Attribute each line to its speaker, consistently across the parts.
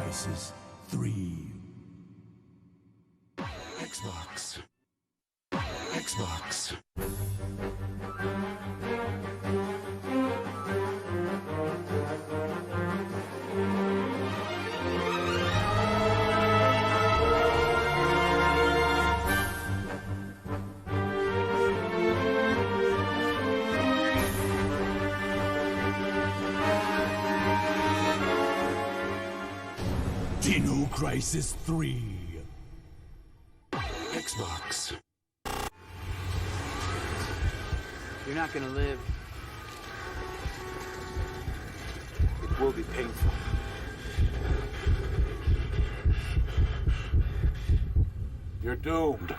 Speaker 1: Crisis 3. Xbox. Xbox. Dino Crisis 3. Xbox.
Speaker 2: You're not gonna live. It will be painful.
Speaker 1: You're doomed.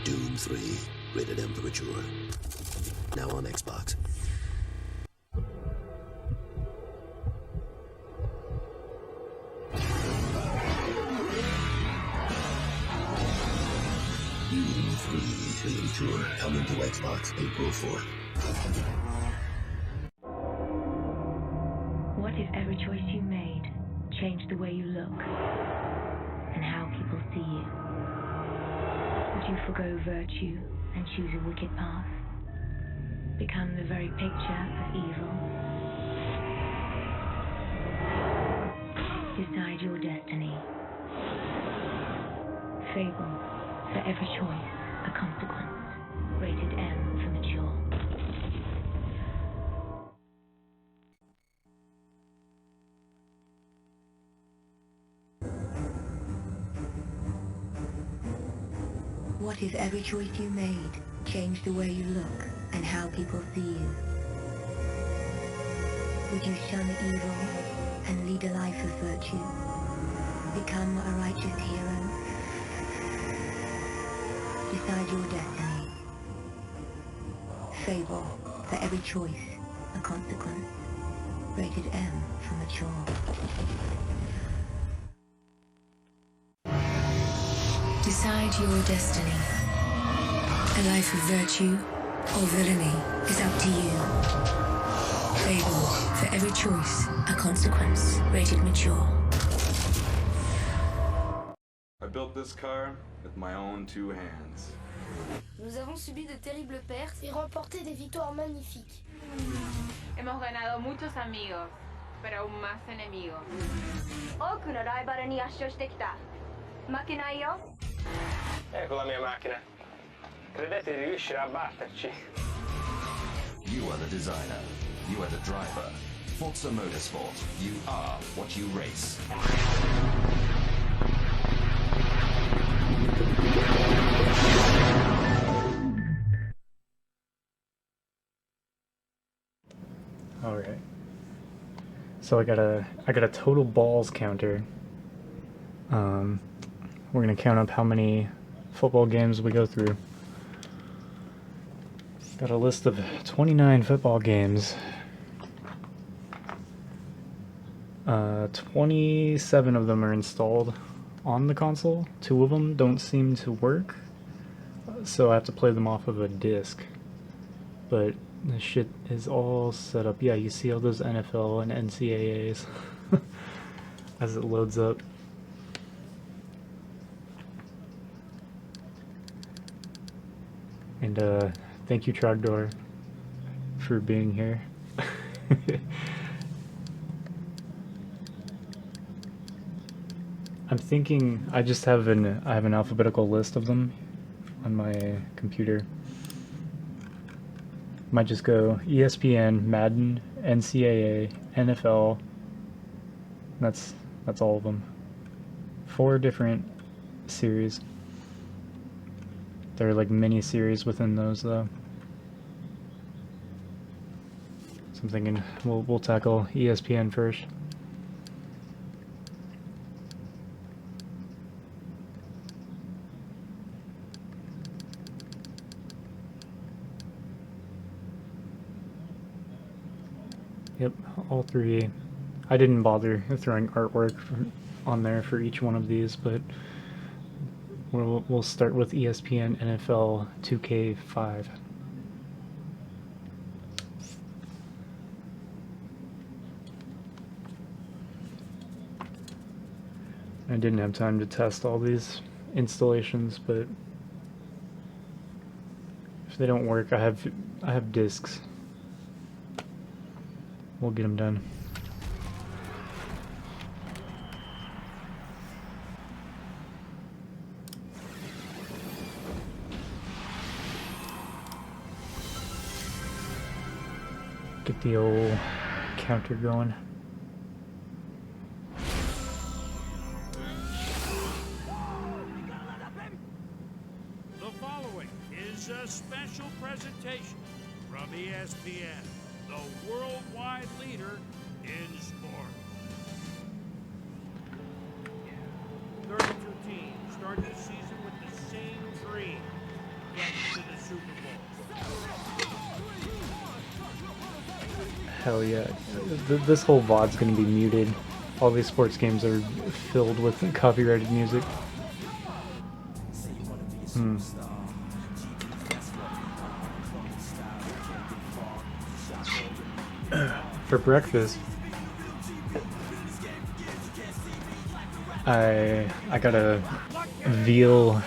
Speaker 3: Doom 3, rated M for mature. Now on Xbox. Doom 3, rated mature. Coming to Xbox April 4th.
Speaker 4: What if every choice you made changed the way you look and how people see you? Would you forgo virtue and choose a wicked path? Become the very picture of evil? Decide your destiny. Fable, for every choice, a consequence. Rated M for mature. What if every choice you made changed the way you look and how people see you? Would you shun evil and lead a life of virtue? Become a righteous hero? Decide your destiny. Fable, for every choice, a consequence. Rated M for mature. Decide your destiny. A life of virtue or villainy is up to you. Fable, for every choice, a consequence. Rated mature.
Speaker 5: I built this car with my own two hands.
Speaker 6: Nous avons subi de terribles pertes et remporté des victoires magnifiques.
Speaker 7: Hemos ganado muchos amigos, pero aún más enemigos.
Speaker 8: 多くのライバルに圧勝してきた。負けないよ。
Speaker 9: Ecco la mia macchina. Credete di riuscire a batterci?
Speaker 10: You are the designer. You are the driver. Forza Motorsport. You are what you race.
Speaker 11: All right. So I got a total balls counter. We're gonna count up how many football games we go through. Got a list of 29 football games. 27 of them are installed on the console. 2 of them don't seem to work, so I have to play them off of a disc. But this shit is all set up. Yeah, you see all those NFL and NCAAs as it loads up. And thank you, Trogdor, for being here. I'm thinking I just have an alphabetical list of them on my computer. Might just go ESPN, Madden, NCAA, NFL. That's all of them. 4 different series. There are like mini series within those though. So I'm thinking we'll tackle ESPN first. Yep, all 3. I didn't bother throwing artwork on there for each one of these, but We'll start with ESPN NFL 2K5. I didn't have time to test all these installations, but if they don't work, I have discs. We'll get them done. Get the old counter going.
Speaker 12: The following is a special presentation from ESPN, the worldwide leader in sports. 32 teams start the season with the same dream: get to the Super Bowl.
Speaker 11: Hell yeah. This whole VOD's gonna be muted. All these sports games are filled with copyrighted music. For breakfast, I got a veal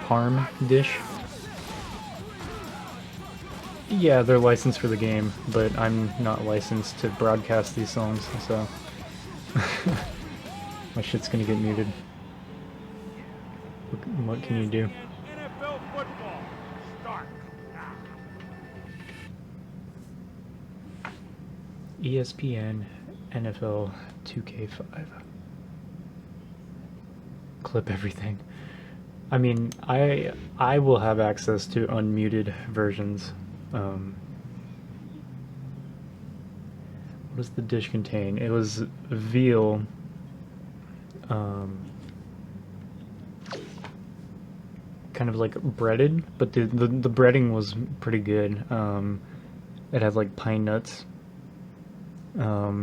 Speaker 11: parm dish. Yeah, they're licensed for the game, but I'm not licensed to broadcast these songs, so my shit's gonna get muted. What can you do?
Speaker 12: NFL football start now.
Speaker 11: ESPN NFL 2K5. Clip everything. I mean, I will have access to unmuted versions. What does the dish contain? It was veal, kind of like breaded, but the breading was pretty good. It had like pine nuts, a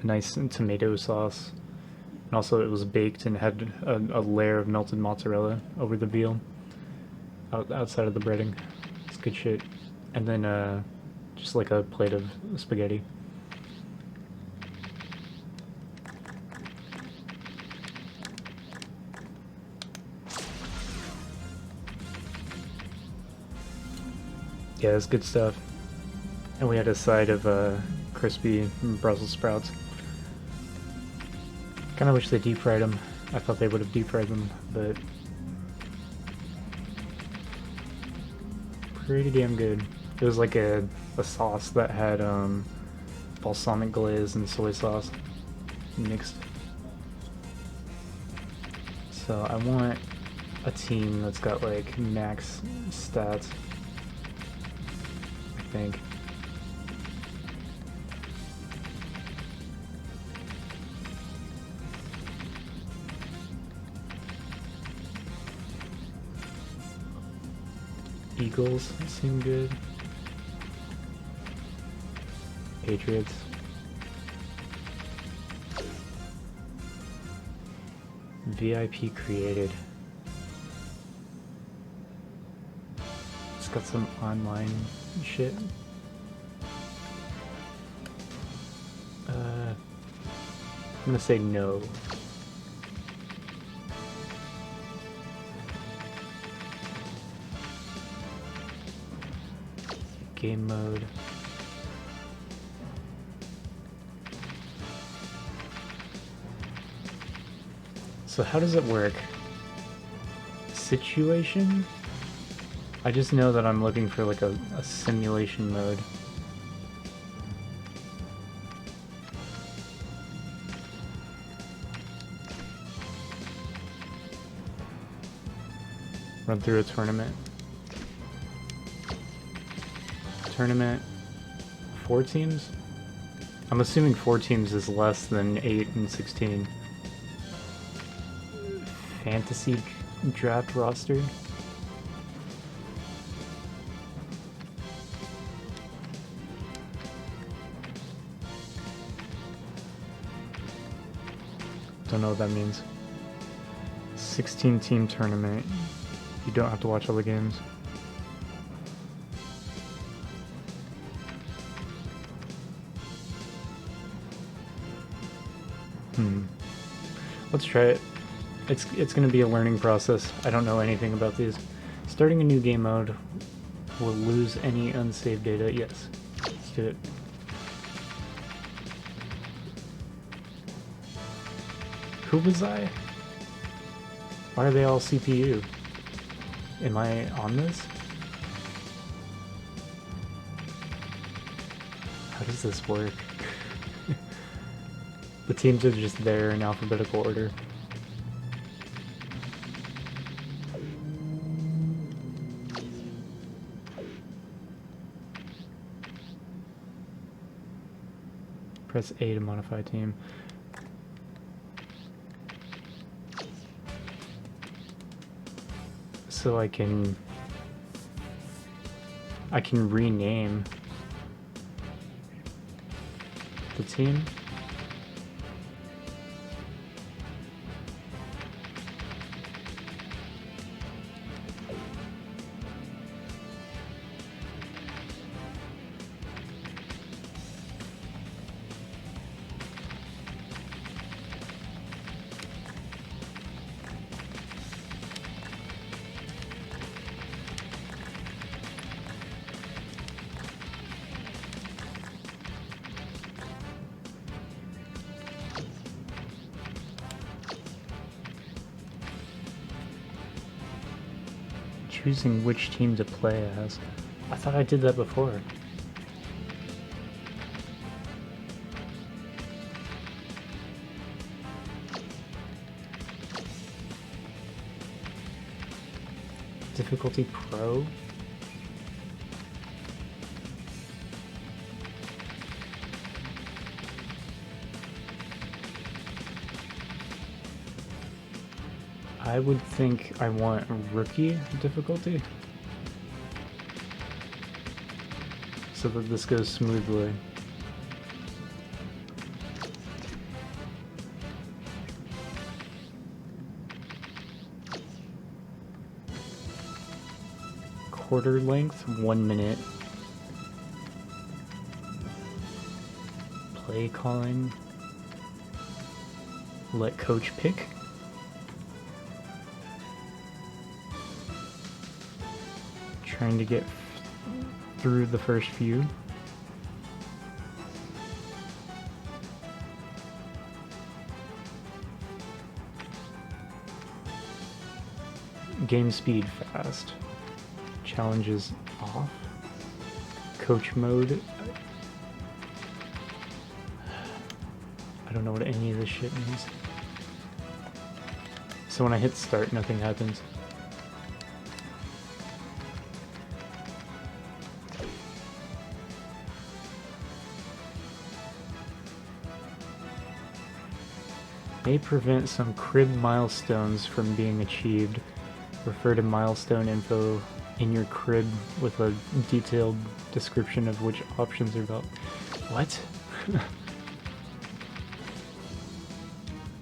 Speaker 11: nice tomato sauce, and also it was baked and had a layer of melted mozzarella over the veal outside of the breading. It's good shit. And then just like a plate of spaghetti. Yeah, it's good stuff. And we had a side of crispy Brussels sprouts. Kind of wish they deep fried them. I thought they would have deep fried them, but pretty damn good. It was like a sauce that had balsamic glaze and soy sauce mixed. So I want a team that's got like max stats, I think. Eagles seem good. Patriots. VIP created. It's got some online shit. I'm gonna say no. Game mode. So how does it work? Situation? I just know that I'm looking for like a simulation mode. Run through a tournament. Tournament, 4 teams? I'm assuming 4 teams is less than 8 and 16. Fantasy draft roster? Don't know what that means. 16-team tournament. You don't have to watch all the games. Let's try it. It's going to be a learning process. I don't know anything about these. Starting a new game mode will lose any unsaved data. Yes. Let's do it. Who was I? Why are they all CPU? Am I on this? How does this work? The teams are just there in alphabetical order. Press A to modify team. So I can rename the team. Choosing which team to play as. I thought I did that before. Difficulty Pro? I would think I want rookie difficulty so that this goes smoothly. Quarter length, 1 minute. Play calling. Let coach pick. Trying to get through the first few. Game speed fast. Challenges off. Coach mode. I don't know what any of this shit means. So when I hit start, nothing happens. May prevent some crib milestones from being achieved. Refer to milestone info in your crib with a detailed description of which options are available. What?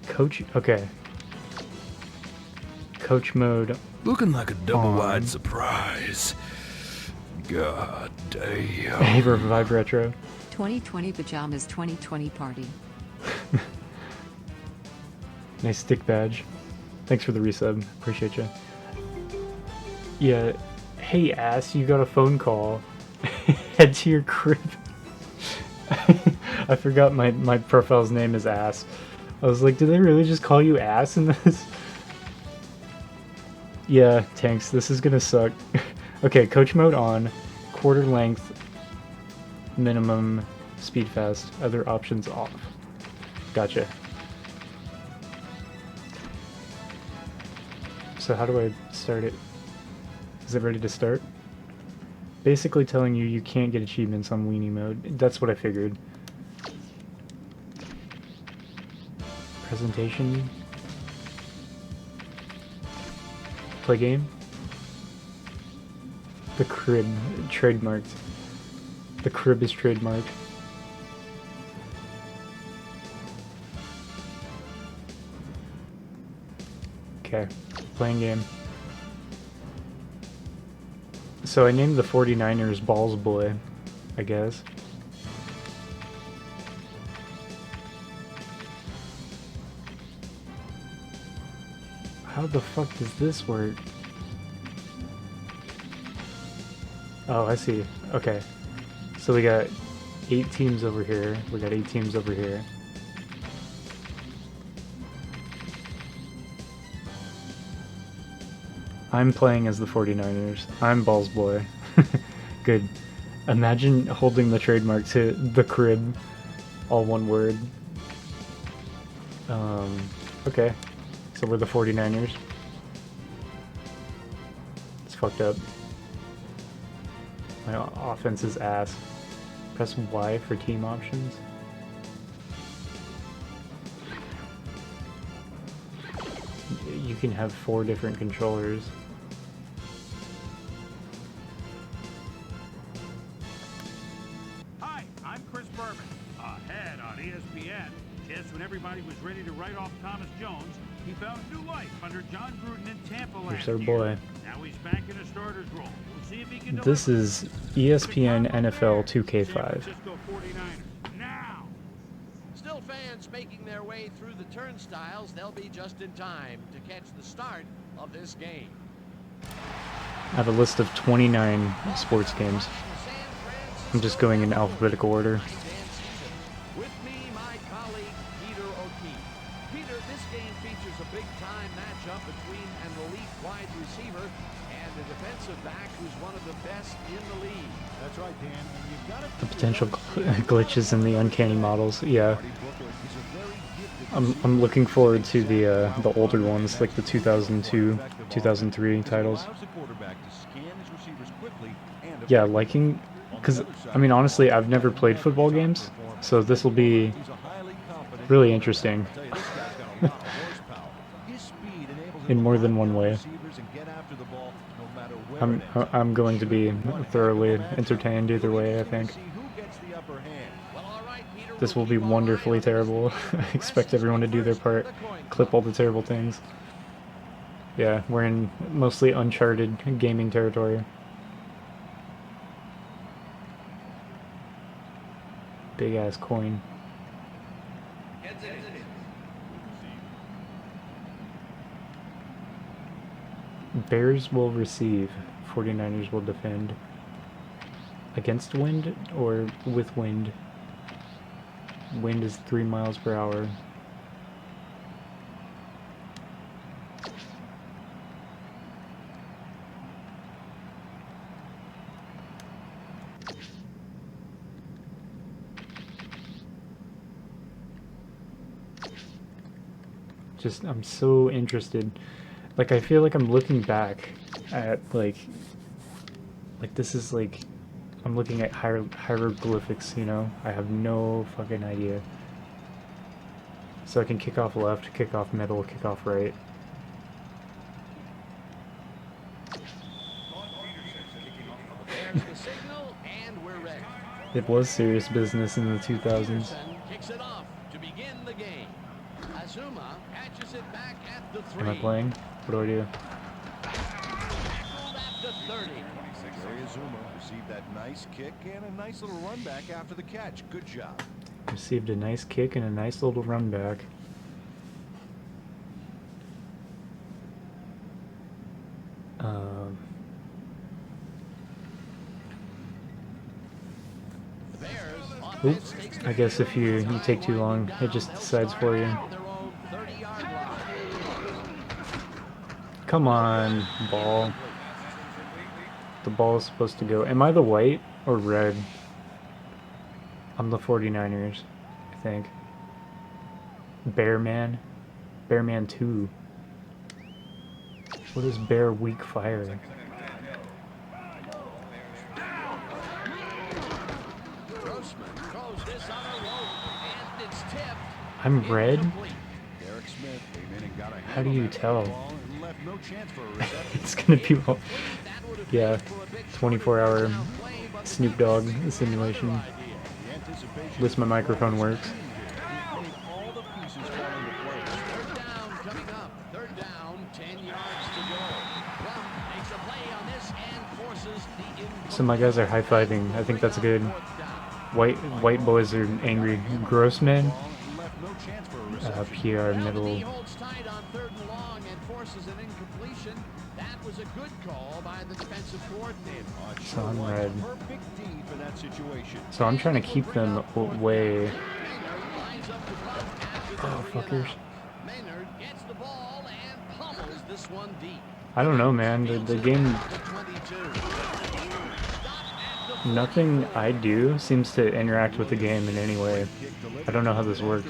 Speaker 11: Coach? Okay. Coach mode.
Speaker 1: Looking like a double-wide
Speaker 11: on.
Speaker 1: surprise. God damn.
Speaker 11: Hey, Revive Retro.
Speaker 13: 2020 Pajamas 2020 Party.
Speaker 11: Nice stick badge. Thanks for the resub. Appreciate you. Yeah. Hey, ass, you got a phone call. Head to your crib. I forgot my profile's name is ass. I was like, did they really just call you ass in this? Yeah, Tanks, this is gonna suck. Okay, coach mode on. Quarter length. Minimum. Speed fast. Other options off. Gotcha. So how do I start it? Is it ready to start? Basically telling you you can't get achievements on weenie mode. That's what I figured. Presentation. Play game. The crib. Trademarked. The crib is trademarked. Okay, playing game. So I named the 49ers Balls Boy, I guess. How the fuck does this work? Oh, I see. Okay. So we got 8 teams over here. We got 8 teams over here. I'm playing as the 49ers. I'm Balls Boy. Good. Imagine holding the trademark to the crib. All one word. Okay. So we're the 49ers. It's fucked up. My offense is ass. Press Y for team options. You can have 4 different controllers.
Speaker 12: Hi, I'm Chris Berman. Ahead on ESPN, just when everybody was ready to write off Thomas Jones, he found new life under John Gruden in Tampa last
Speaker 11: Here's our
Speaker 12: year.
Speaker 11: boy.
Speaker 12: Now he's back in a starter's role. We'll see if he can
Speaker 11: This
Speaker 12: deliver.
Speaker 11: is ESPN NFL
Speaker 12: San
Speaker 11: 2K5.
Speaker 12: Francisco 49ers. Now!
Speaker 14: Still fans making their way through the turnstiles. They'll be just in time to catch the start of this game.
Speaker 11: I have a list of 29 sports games. I'm just going in alphabetical order.
Speaker 14: With me, my colleague, Peter O'Keefe. Peter, this game features a big-time matchup between an elite wide receiver and a defensive back who's one of the best in the league.
Speaker 15: That's right, Dan. And you've got
Speaker 11: The potential glitches in the uncanny models, yeah. I'm looking forward to the older ones, like the 2002, 2003 titles. Yeah, liking, because I mean honestly, I've never played football games, so this will be really interesting in more than one way. I'm going to be thoroughly entertained either way, I think. This will be wonderfully terrible. I expect everyone to do their part, clip all the terrible things. Yeah, we're in mostly uncharted gaming territory. Big ass coin. Bears will receive, 49ers will defend. Against wind or with wind? Wind is 3 miles per hour. Just, I'm so interested. Like, I feel like I'm looking back at, like this is like, I'm looking at hieroglyphics, you know? I have no fucking idea. So I can kick off left, kick off middle, kick off right. It was serious business in the 2000s. Am I playing? What do I do?
Speaker 15: Zuma received that nice kick and a nice little run back after the catch. Good job.
Speaker 11: Received a nice kick and a nice little run back. Oops. I guess if you take too long, it just decides for you. Come on, ball. The ball is supposed to go. Am I the white or red? I'm the 49ers, I think. Bearman? Bearman 2. What is Bear Weak Fire? I'm red? How do you tell? It's gonna be, yeah, 24-hour Snoop Dogg simulation. At least my microphone works. So my guys are high-fiving. I think that's good. White boys are angry. Grossman. PR middle.
Speaker 14: Holds tight on 3rd and long and forces an incompletion. That was a good call by the defensive coordinator.
Speaker 11: So I'm red.
Speaker 15: Perfect D for that situation.
Speaker 11: So I'm trying to keep them away. Oh, fuckers.
Speaker 14: Maynard gets the ball and pummels this one deep.
Speaker 11: I don't know, man. The game... Nothing I do seems to interact with the game in any way. I don't know how this works.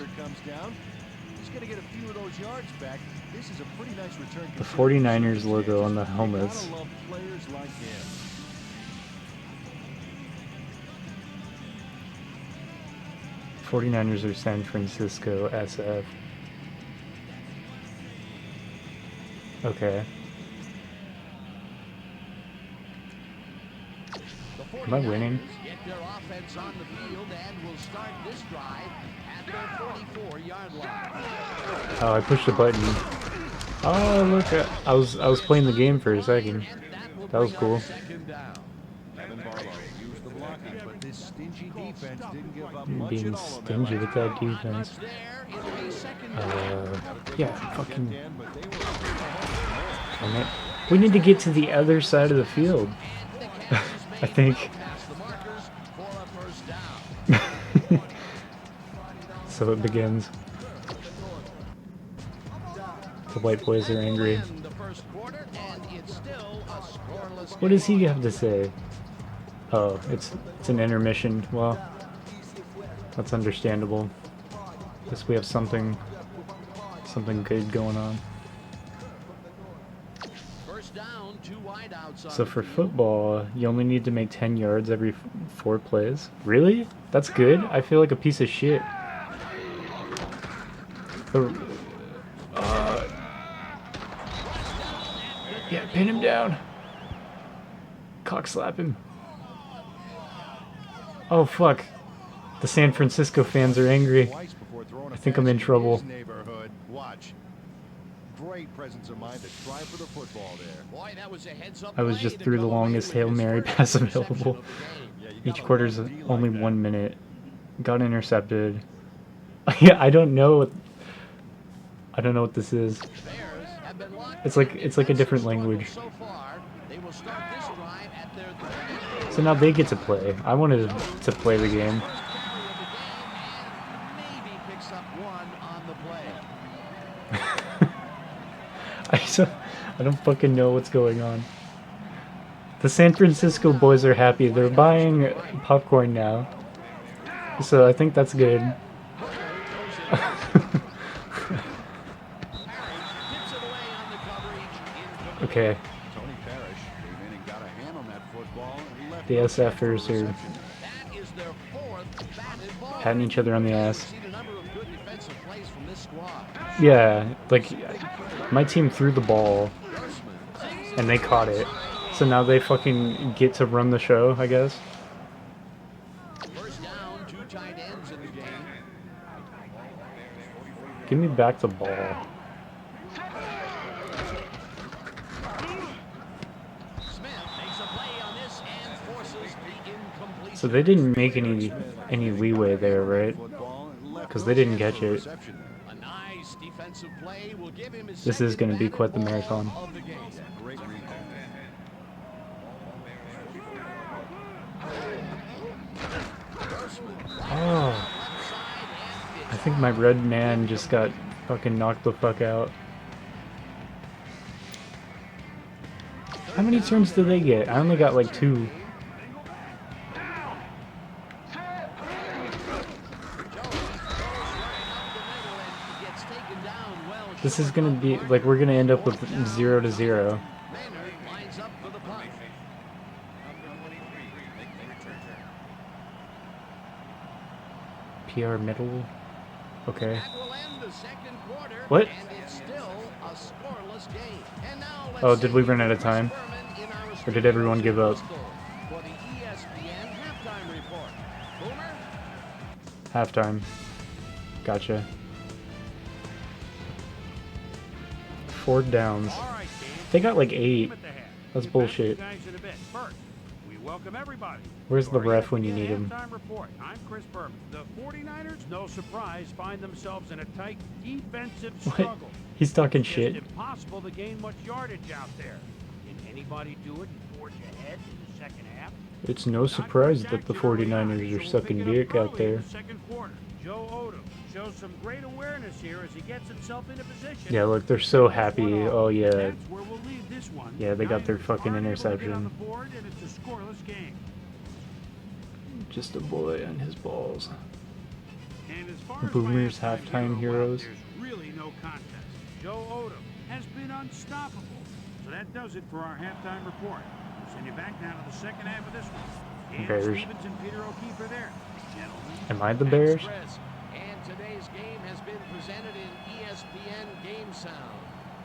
Speaker 11: The 49ers logo on the helmets. 49ers are San Francisco SF. Okay. Am I winning?
Speaker 14: Get their offense on the field and will start this drive at their 44-yard line.
Speaker 11: Oh, I pushed a button. Oh, look! I was playing the game for a second. That was cool. Being stingy with that defense. Yeah, fucking. Damn it. We need to get to the other side of the field. I think. So it begins. The white boys are angry. What does he have to say? Oh, it's an intermission. Well, that's understandable. Guess we have something good going on. So for football, you only need to make 10 yards every 4 plays. Really? That's good? I feel like a piece of shit. Yeah, pin him down. Cock slap him. Oh fuck. The San Francisco fans are angry. I think I'm in trouble.
Speaker 15: Great presence of mind to try for the football there.
Speaker 14: Boy, that was a heads-up
Speaker 11: I was just through the longest Hail Mary pass available. Each quarter's only 1 minute. Got intercepted. Yeah, I don't know what this is. It's like a different language. So now they get to play. I wanted to play the game. I don't fucking know what's going on. The San Francisco boys are happy. They're buying popcorn now. So I think that's good. Okay. The SFers are patting each other on the ass. Yeah, like my team threw the ball and they caught it. So now they fucking get to run the show, I guess. Give me back the ball. So they didn't make any leeway there, right? Because they didn't catch it. This is going to be quite the marathon. Oh. I think my red man just got fucking knocked the fuck out. How many turns did they get? I only got like 2. This is gonna be like we're gonna end up with 0-0. PR middle. Okay. What? Oh, did we run out of time? Or did everyone give up? Halftime. Gotcha. 4 downs. They got like 8. That's bullshit.
Speaker 12: We welcome everybody.
Speaker 11: Where's the
Speaker 12: Your
Speaker 11: ref when you
Speaker 12: ESPN
Speaker 11: need him?
Speaker 12: Halftime report. I'm Chris Berman. The 49ers, no surprise, find themselves in a tight defensive
Speaker 11: What?
Speaker 12: struggle.
Speaker 11: He's talking
Speaker 12: It's
Speaker 11: shit.
Speaker 12: just impossible to gain much yardage out there. Can anybody do it and forge ahead in the second half?
Speaker 11: It's no surprise that the 49ers are sucking dick out there.
Speaker 12: Second quarter. Joe Odom shows some great awareness here as he gets himself into position.
Speaker 11: Yeah, look, they're so happy. Oh yeah.
Speaker 12: That's where we'll leave this one.
Speaker 11: Yeah, they got their
Speaker 12: Niners
Speaker 11: fucking
Speaker 12: aren't able to get on
Speaker 11: interception.
Speaker 12: the board, and it's a scoreless game.
Speaker 11: Just a boy and his balls.
Speaker 12: And as far as
Speaker 11: Boomers
Speaker 12: my halftime
Speaker 11: halftime
Speaker 12: hero, well,
Speaker 11: heroes.
Speaker 12: there's really no contest. Joe Odom has been unstoppable. So that does it for our halftime report. We'll send you back now to the second half of this one. Dan
Speaker 11: Bears.
Speaker 12: Stevens and Peter O'Keefe are there. Gentlemen.
Speaker 11: Am I the Bears?
Speaker 14: Chris. And today's game has been presented in ESPN Game Sound,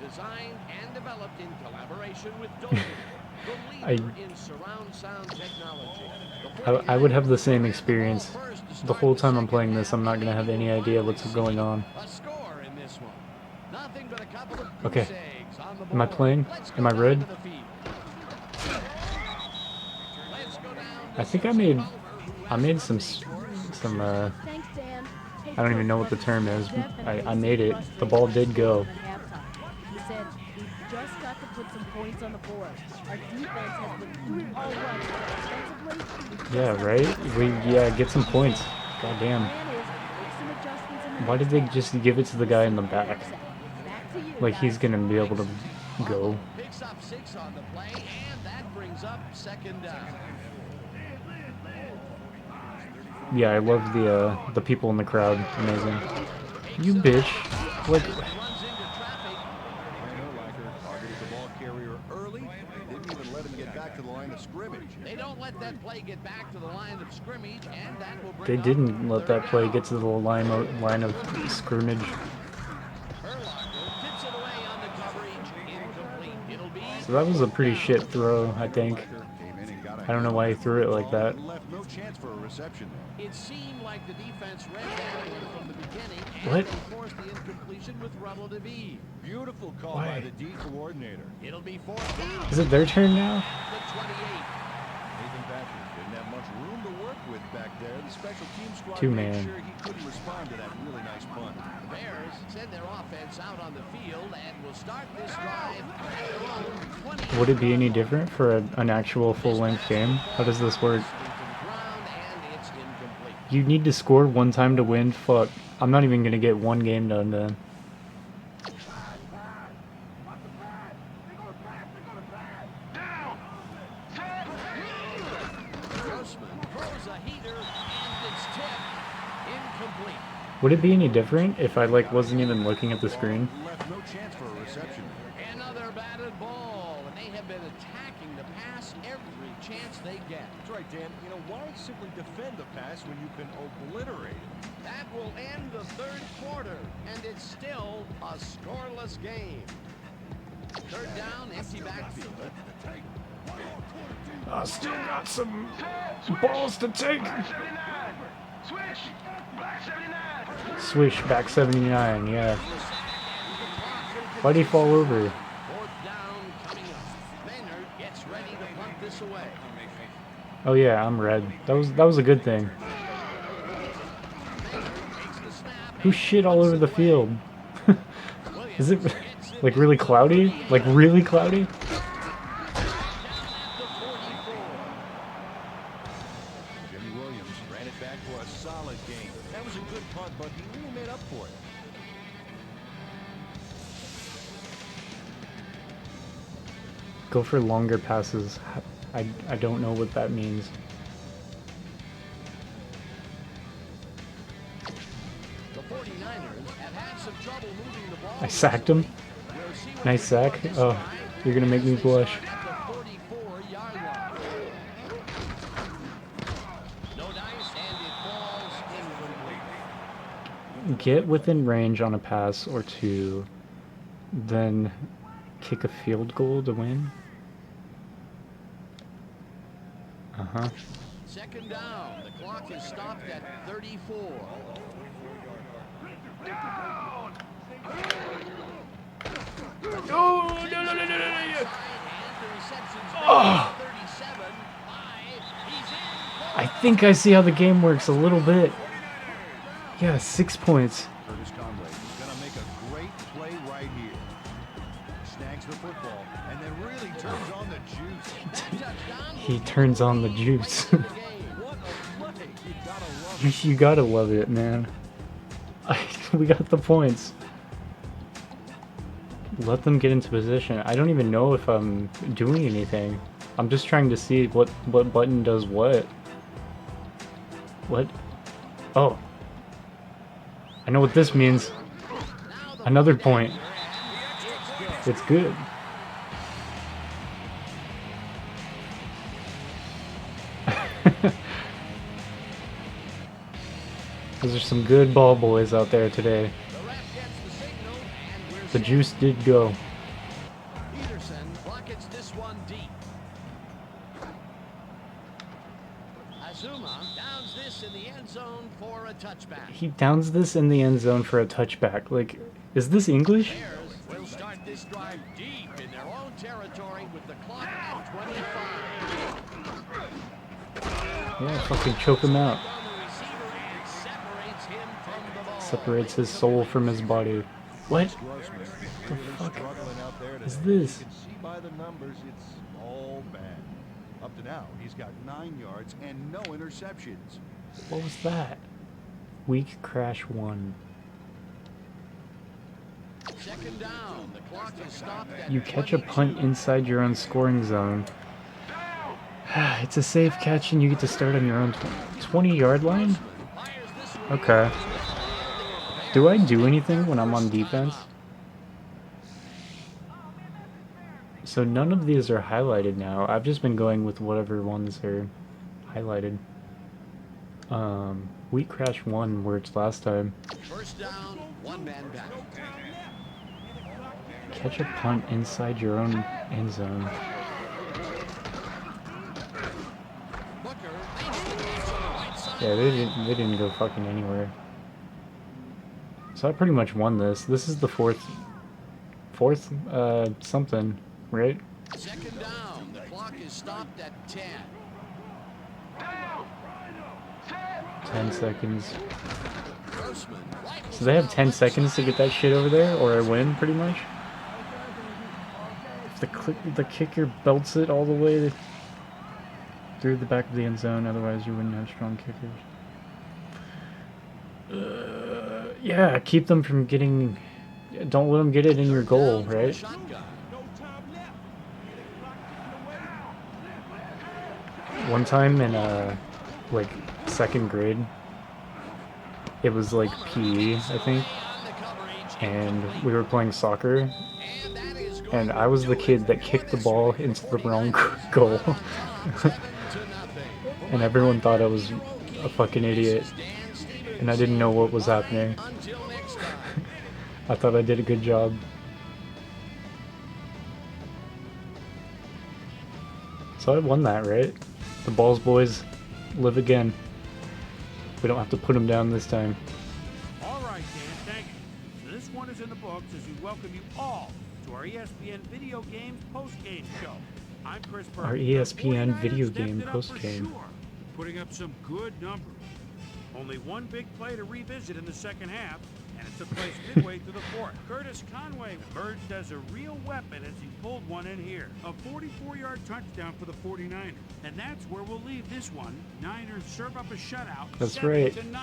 Speaker 14: designed and developed in collaboration with Dolby, the leader in surround sound technology.
Speaker 11: I would have the same experience. The whole time I'm playing this, I'm not going to have any idea what's going on.
Speaker 14: A score in this one. Nothing but a couple of
Speaker 11: Okay.
Speaker 14: goose eggs on the
Speaker 11: Am I
Speaker 14: board.
Speaker 11: playing?
Speaker 14: Let's go
Speaker 11: Am I
Speaker 14: down
Speaker 11: red?
Speaker 14: to the field. Let's go down to
Speaker 11: I think I made some I don't even know what the term is. I made it. The ball did go.
Speaker 16: He said, "We just got to put some points on the board. Our defense has been doing all right. Offensively,
Speaker 11: Yeah, right? Get some points. Goddamn. Why did they just give it to the guy in the back? Like he's gonna be able to go.
Speaker 14: Picks up 6 on the play, and that brings up second down.
Speaker 11: Yeah, I love the people in the crowd. Amazing. You bitch. Like,
Speaker 15: I know, Riker. Targeted the ball carrier early. Didn't even let him get back to the line of scrimmage.
Speaker 14: They don't let that play get back to the line of scrimmage, and that will bring
Speaker 11: they
Speaker 14: up
Speaker 11: didn't let that
Speaker 14: third
Speaker 11: play
Speaker 14: down.
Speaker 11: get to the line of scrimmage.
Speaker 14: Tips it away on the coverage. Incomplete. It'll be
Speaker 11: So that was a pretty shit throw, I think. I don't know why he threw it like that.
Speaker 15: Left no chance for a reception.
Speaker 14: It seemed like the defense read that one from the beginning, and
Speaker 11: What?
Speaker 14: they forced the incompletion with relative ease.
Speaker 15: Beautiful call
Speaker 11: Why?
Speaker 15: by the D coordinator.
Speaker 14: It'll be fourth down.
Speaker 11: Is it their turn now?
Speaker 14: The 28.
Speaker 15: Nathan Thatcher didn't have much room to work with back there. The special team squad
Speaker 11: Two-man.
Speaker 15: made sure he couldn't respond to that really nice punt.
Speaker 14: The Bears send their offense out on the field and will start this drive at their own 20.
Speaker 11: Would it be any different for an actual full-length game? How does this work? You need to score one time to win? Fuck. I'm not even gonna get one game done then. Would it be any different if I wasn't even looking at the screen?
Speaker 15: Left no chance for a reception.
Speaker 14: Another batted ball, and they have been attacking the pass every chance they get.
Speaker 15: That's right, Dan. You know, why simply defend the pass when you can obliterate it?
Speaker 14: That will end the third quarter, and it's still a scoreless game. Third down, empty backfield.
Speaker 1: I still got some balls to take.
Speaker 11: Swish, back 79, yeah. Why'd he fall over?
Speaker 14: Fourth down coming up. Maynard gets ready to punt this away.
Speaker 11: Oh yeah, I'm red. That was a good thing. Who shit all over the field? Is it really cloudy? Like really cloudy?
Speaker 15: Jimmy Williams ran it back for a solid game. That was a good punt, but he really made up for it.
Speaker 11: Go for longer passes. I don't know what that means.
Speaker 14: The 49ers have had some trouble moving the ball.
Speaker 11: I sacked him. Nice sack. Oh, you're gonna make me blush.
Speaker 14: At the 44-yard line. No dice, and it falls incomplete.
Speaker 11: Get within range on a pass or two, then kick a field goal to win. Uh-huh.
Speaker 14: Second down. The clock is stopped at 34.
Speaker 1: Oh, no.
Speaker 14: And the reception's
Speaker 11: Oh.
Speaker 14: 37. 5
Speaker 11: think I see how the game works a little bit. Yeah, 6 points.
Speaker 15: Curtis Conway is going to make a great play right here. Snags the football and then really turns on the juice.
Speaker 11: He turns on the juice.
Speaker 15: What a play. You gotta love it.
Speaker 11: You gotta love it, man. We got the points. Let them get into position. I don't even know if I'm doing anything. I'm just trying to see what button does what. What? Oh. I know what this means. Another point. It's good. Those are some good ball boys out there today. The juice did go.
Speaker 14: Peterson buckets this one deep. Azuma downs this in the end zone for a touchback.
Speaker 11: He downs this in the end zone for a touchback. Like, is this English?
Speaker 14: Bears will start this drive deep in their own territory with the clock at 25.
Speaker 11: Yeah, fucking choke him out. Separates his soul from his body. What? The fuck is this?
Speaker 15: You can see by the numbers it's all bad. Up to now, he's got 9 yards and no interceptions.
Speaker 11: What was that? Weak crash 1.
Speaker 14: Second down. The clock is stopped at
Speaker 11: You catch a punt inside your own scoring zone. It's a safe catch and you get to start on your own 20-yard line? Okay. Do I do anything when I'm on defense? So none of these are highlighted now. I've just been going with whatever ones are highlighted. Weak crash 1 worked last time.
Speaker 14: First down, 1 man back.
Speaker 11: Catch a punt inside your own end zone. Yeah, they didn't go fucking anywhere. So I pretty much won this. This is the fourth something, right?
Speaker 14: Second down. The clock is stopped at 10.
Speaker 11: 10 seconds. So they have 10 seconds to get that shit over there, or I win, pretty much. If the kicker belts it all the way through the back of the end zone, otherwise you wouldn't have strong kickers. Yeah, keep them from getting... Don't let them get it in your goal, right? One time in, like, 2nd grade, it was, like, PE, I think, and we were playing soccer, and I was the kid that kicked the ball into the wrong goal. And everyone thought I was a fucking idiot. And I didn't know what was happening. I thought I did a good job. So I won that, right? The Balls boys live again. We don't have to put them down this time.
Speaker 12: All right, Dan, thank you. So this one is in the books as we welcome you all to our ESPN Video Games post-game show. I'm Chris Burke.
Speaker 11: Our ESPN Video Game post-game.
Speaker 12: Sure, putting up some good numbers. Only one big play to revisit in the second half, and it took place midway through the fourth. Curtis Conway emerged as a real weapon as he pulled one in here. A 44-yard touchdown for the 49ers. And that's where we'll leave this one. Niners serve up a shutout.
Speaker 11: That's right.
Speaker 12: 7-0.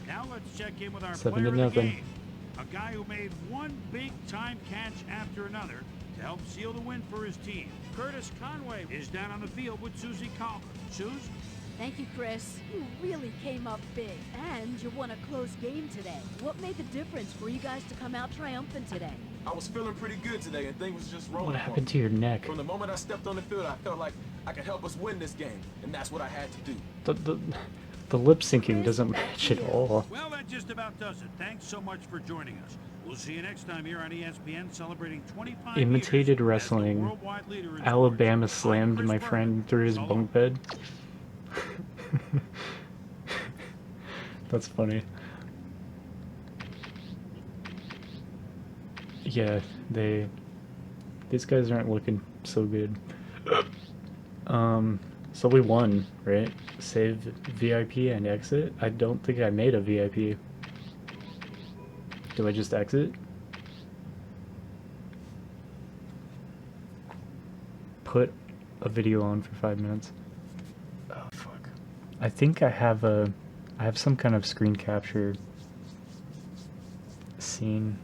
Speaker 12: Now let's check in with our
Speaker 11: 7-0.
Speaker 12: player of the game. A guy who made one big-time catch after another to help seal the win for his team. Curtis Conway is down on the field with Susie Calver. Suze?
Speaker 16: Thank you, Chris. You really came up big, and you won a close game today. What made the difference for you guys to come out triumphant today?
Speaker 1: I was feeling pretty good today, and things was just rolling.
Speaker 11: What happened to your neck?
Speaker 1: From the moment I stepped on the field, I felt like I could help us win this game, and that's what I had to do.
Speaker 11: The lip syncing doesn't match at all.
Speaker 12: Well, that just about does it. Thanks so much for joining us. We'll see you next time here on ESPN celebrating 25
Speaker 11: Imitated
Speaker 12: years
Speaker 11: wrestling.
Speaker 12: as the worldwide leader in
Speaker 11: Alabama
Speaker 12: sports.
Speaker 11: slammed my friend through his bunk bed. That's funny. Yeah, these guys aren't looking so good. It's only one, right? Save VIP and exit? I don't think I made a VIP. Do I just exit? Put a video on for 5 minutes. Oh fuck. I think I have some kind of screen capture scene.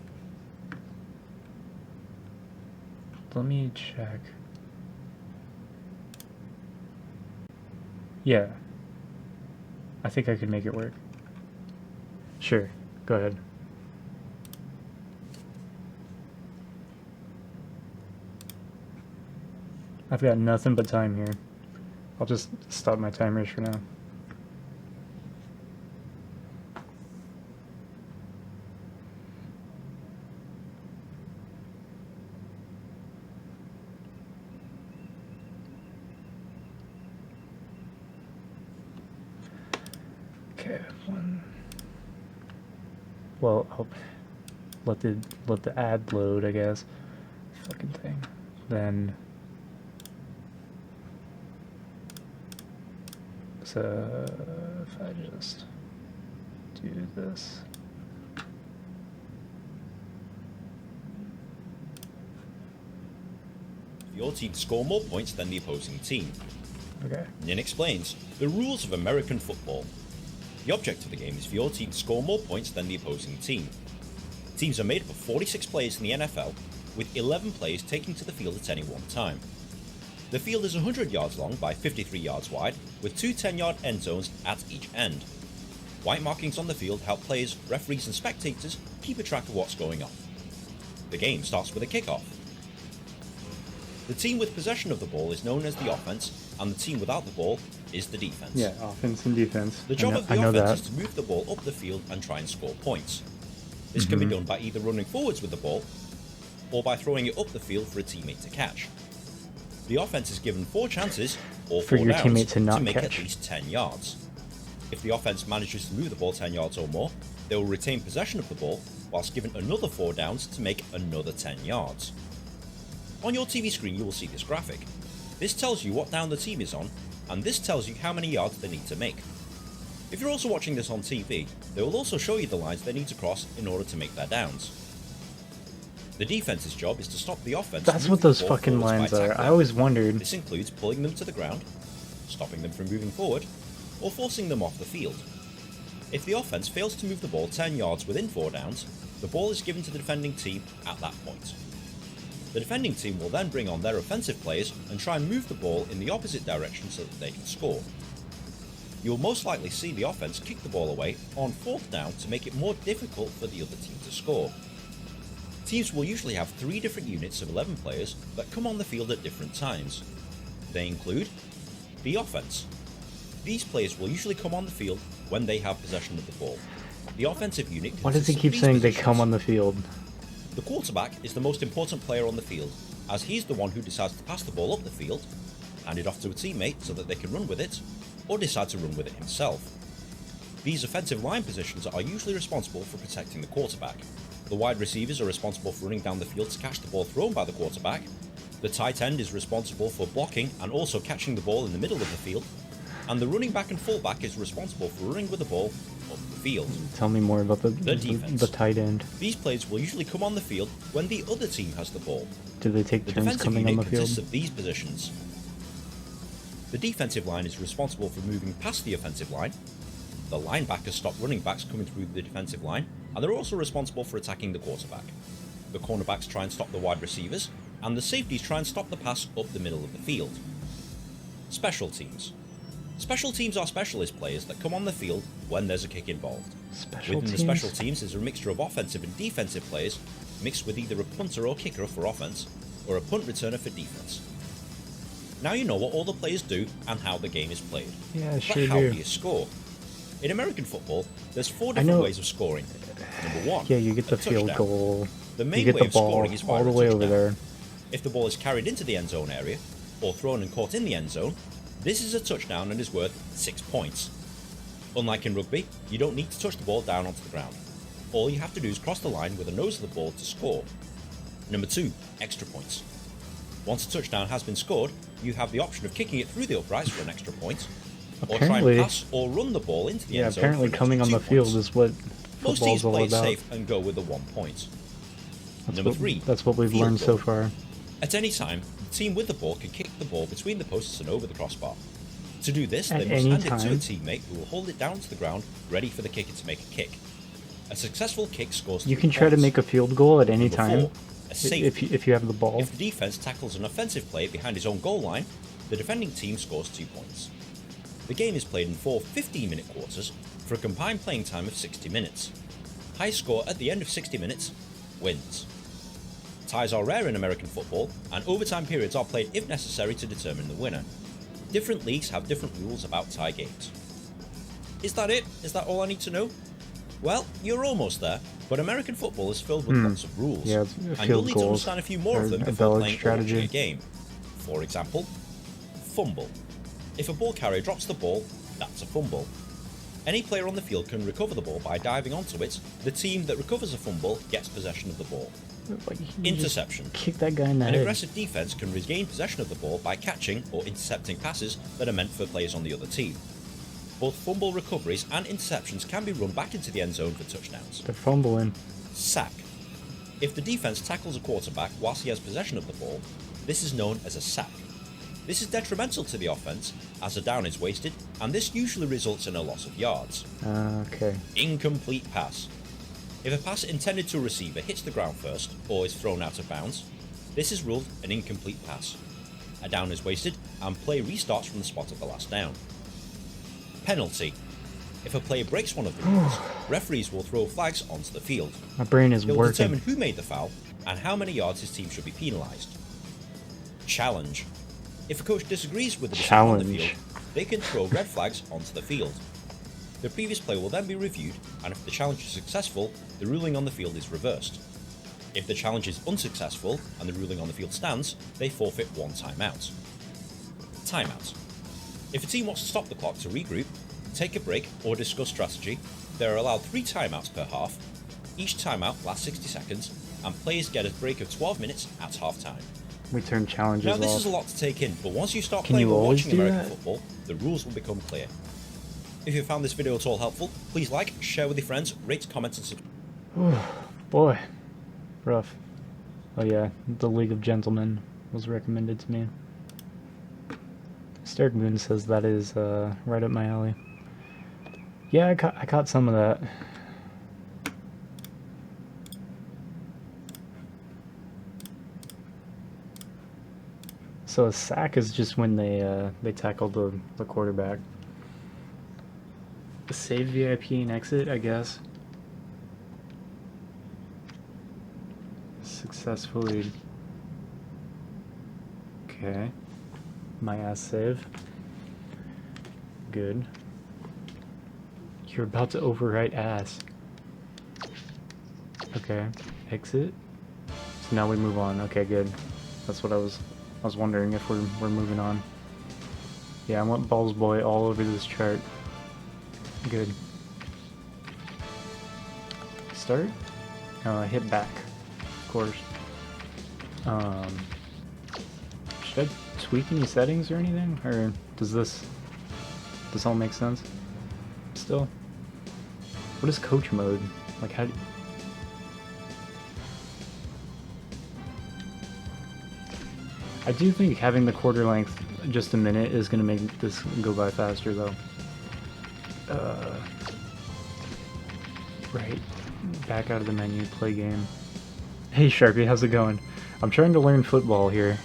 Speaker 11: Let me check. Yeah. I think I could make it work. Sure, go ahead. I've got nothing but time here. I'll just stop my timers for now. Okay, one. Well, I'll let the ad load, I guess. Fucking thing. Then. So if I just do this.
Speaker 17: Your team to score more points than the opposing team.
Speaker 11: Okay.
Speaker 17: Nin explains the rules of American football. The object of the game is for your team to score more points than the opposing team. Teams are made up of 46 players in the NFL, with 11 players taking to the field at any one time. The field is 100 yards long by 53 yards wide, with two 10-yard end zones at each end. White markings on the field help players, referees and spectators keep a track of what's going on. The game starts with a kickoff. The team with possession of the ball is known as the offense, and the team without the ball is the defense.
Speaker 11: Yeah, offense and defense.
Speaker 17: The job of the offense is to move the ball up the field and try and score points. This can be done by either running forwards with the ball, or by throwing it up the field for a teammate to catch. The offense is given 4 chances, or 4 downs, to make at least 10 yards. If the offense manages to move the ball 10 yards or more, they will retain possession of the ball, whilst given another 4 downs to make another 10 yards. On your TV screen you will see this graphic. This tells you what down the team is on, and this tells you how many yards they need to make. If you're also watching this on TV, they will also show you the lines they need to cross in order to make their downs. The defense's job is to stop the offense.
Speaker 11: That's what those fucking lines are. I always wondered.
Speaker 17: This includes pulling them to the ground, stopping them from moving forward, or forcing them off the field. If the offense fails to move the ball 10 yards within 4 downs, the ball is given to the defending team at that point. The defending team will then bring on their offensive players and try and move the ball in the opposite direction so that they can score. You will most likely see the offense kick the ball away on 4th down to make it more difficult for the other team to score. Teams will usually have 3 different units of 11 players that come on the field at different times. They include the offense. These players will usually come on the field when they have possession of the ball. The offensive unit
Speaker 11: Why does he keep saying they come on the field?
Speaker 17: The quarterback is the most important player on the field, as he's the one who decides to pass the ball up the field, hand it off to a teammate so that they can run with it, or decide to run with it himself. These offensive line positions are usually responsible for protecting the quarterback. The wide receivers are responsible for running down the field to catch the ball thrown by the quarterback. The tight end is responsible for blocking and also catching the ball in the middle of the field. And the running back and fullback is responsible for running with the ball up the field.
Speaker 11: Tell me more about the
Speaker 17: defense.
Speaker 11: tight end.
Speaker 17: These players will usually come on the field when the other team has the ball.
Speaker 11: Do they take turns coming on the field?
Speaker 17: Consists of these positions. The defensive line is responsible for moving past the offensive line. The linebackers stop running backs coming through the defensive line, and they're also responsible for attacking the quarterback. The cornerbacks try and stop the wide receivers, and the safeties try and stop the pass up the middle of the field. Special teams. Special teams are specialist players that come on the field when there's a kick involved. Within the special teams is a mixture of offensive and defensive players, mixed with either a punter or kicker for offense, or a punt returner for defense. Now you know what all the players do and how the game is played.
Speaker 11: Yeah, sure
Speaker 17: But how
Speaker 11: do.
Speaker 17: do you score? In American football, there's 4 different ways of scoring. Number 1,
Speaker 11: Yeah, you get the
Speaker 17: a
Speaker 11: field
Speaker 17: touchdown.
Speaker 11: goal.
Speaker 17: The
Speaker 11: You
Speaker 17: main
Speaker 11: get
Speaker 17: way
Speaker 11: the
Speaker 17: of
Speaker 11: ball
Speaker 17: scoring is via
Speaker 11: all the
Speaker 17: a
Speaker 11: way over
Speaker 17: touchdown.
Speaker 11: there.
Speaker 17: If the ball is carried into the end zone area, or thrown and caught in the end zone, this is a touchdown and is worth 6 points. Unlike in rugby, you don't need to touch the ball down onto the ground. All you have to do is cross the line with the nose of the ball to score. Number 2, extra points. Once a touchdown has been scored, you have the option of kicking it through the uprights for an extra point, or try
Speaker 11: Apparently,
Speaker 17: and pass or run the ball into the end zone.
Speaker 11: apparently
Speaker 17: for an
Speaker 11: coming on
Speaker 17: extra
Speaker 11: the
Speaker 17: 2
Speaker 11: field
Speaker 17: points.
Speaker 11: is what
Speaker 17: Most
Speaker 11: football's
Speaker 17: teams
Speaker 11: all
Speaker 17: play it
Speaker 11: about.
Speaker 17: safe and go with the 1 point.
Speaker 11: That's
Speaker 17: Number
Speaker 11: what,
Speaker 17: 3.
Speaker 11: That's what we've
Speaker 17: field
Speaker 11: learned
Speaker 17: goal.
Speaker 11: so far.
Speaker 17: At any time, the team with the ball can kick the ball between the posts and over the crossbar. To do this,
Speaker 11: At
Speaker 17: they must
Speaker 11: any
Speaker 17: hand it to a
Speaker 11: time?
Speaker 17: teammate who will hold it down to the ground, ready for the kicker to make a kick. A successful kick scores 3
Speaker 11: You can try to
Speaker 17: points.
Speaker 11: make a field goal at any
Speaker 17: Number
Speaker 11: time
Speaker 17: 4, a safety.
Speaker 11: if you have the ball.
Speaker 17: If the defense tackles an offensive player behind his own goal line, the defending team scores 2 points. The game is played in 4 15-minute quarters for a combined playing time of 60 minutes. High score at the end of 60 minutes wins. Ties are rare in American football, and overtime periods are played if necessary to determine the winner. Different leagues have different rules about tie games. Is that it? Is that all I need to know? Well, you're almost there, but American football is filled with lots of rules,
Speaker 11: Yeah,
Speaker 17: and you'll
Speaker 11: field
Speaker 17: need to
Speaker 11: goals
Speaker 17: understand a few more
Speaker 11: are
Speaker 17: of them
Speaker 11: a
Speaker 17: before
Speaker 11: valid
Speaker 17: playing or
Speaker 11: strategy.
Speaker 17: watching a game. For example, fumble. If a ball carrier drops the ball, that's a fumble. Any player on the field can recover the ball by diving onto it. The team that recovers a fumble gets possession of the ball.
Speaker 11: Like, you
Speaker 17: Interception.
Speaker 11: just kick that guy in the
Speaker 17: An
Speaker 11: head.
Speaker 17: aggressive defense can regain possession of the ball by catching or intercepting passes that are meant for players on the other team. Both fumble recoveries and interceptions can be run back into the end zone for touchdowns.
Speaker 11: They're fumbling.
Speaker 17: Sack. If the defense tackles a quarterback whilst he has possession of the ball, this is known as a sack. This is detrimental to the offense as a down is wasted, and this usually results in a loss of yards.
Speaker 11: Okay.
Speaker 17: Incomplete pass. If a pass intended to a receiver hits the ground first or is thrown out of bounds, this is ruled an incomplete pass. A down is wasted and play restarts from the spot of the last down. Penalty. If a player breaks one of the rules, referees will throw flags onto the field.
Speaker 11: My brain is
Speaker 17: They'll
Speaker 11: working.
Speaker 17: determine who made the foul and how many yards his team should be penalised. Challenge. If a coach disagrees with the decision on the field, they can throw red flags onto the field. The previous play will then be reviewed, and if the challenge is successful, the ruling on the field is reversed. If the challenge is unsuccessful and the ruling on the field stands, they forfeit 1 timeout. Timeout. If a team wants to stop the clock to regroup, take a break, or discuss strategy, they are allowed 3 timeouts per half. Each timeout lasts 60 seconds, and players get a break of 12 minutes at half-time.
Speaker 11: We turn challenges
Speaker 17: Now this
Speaker 11: off.
Speaker 17: is a lot to take in, but once you start
Speaker 11: Can
Speaker 17: playing
Speaker 11: you
Speaker 17: or
Speaker 11: always
Speaker 17: watching
Speaker 11: do
Speaker 17: American
Speaker 11: that?
Speaker 17: football, the rules will become clear. If you found this video at all helpful, please like, share with your friends, rate, comment and subscribe.
Speaker 11: Boy, rough. Oh yeah, the League of Gentlemen was recommended to me. Stark Moon says that is right up my alley. Yeah, I caught some of that. So a sack is just when they tackle the quarterback. Save VIP and exit, I guess. Successfully. Okay. My ass save. Good. You're about to overwrite ass. Okay. Exit. So now we move on. Okay, good. That's what I was wondering if we're moving on. Yeah, I want Balls Boy all over this chart. Good. Start? Hit back. Of course. Should I tweak any settings or anything? Or does this all make sense? Still? What is coach mode? Like how do I do think having the quarter length just a minute is going to make this go by faster though. Right. Back out of the menu, play game. Hey Sharpie, how's it going? I'm trying to learn football here.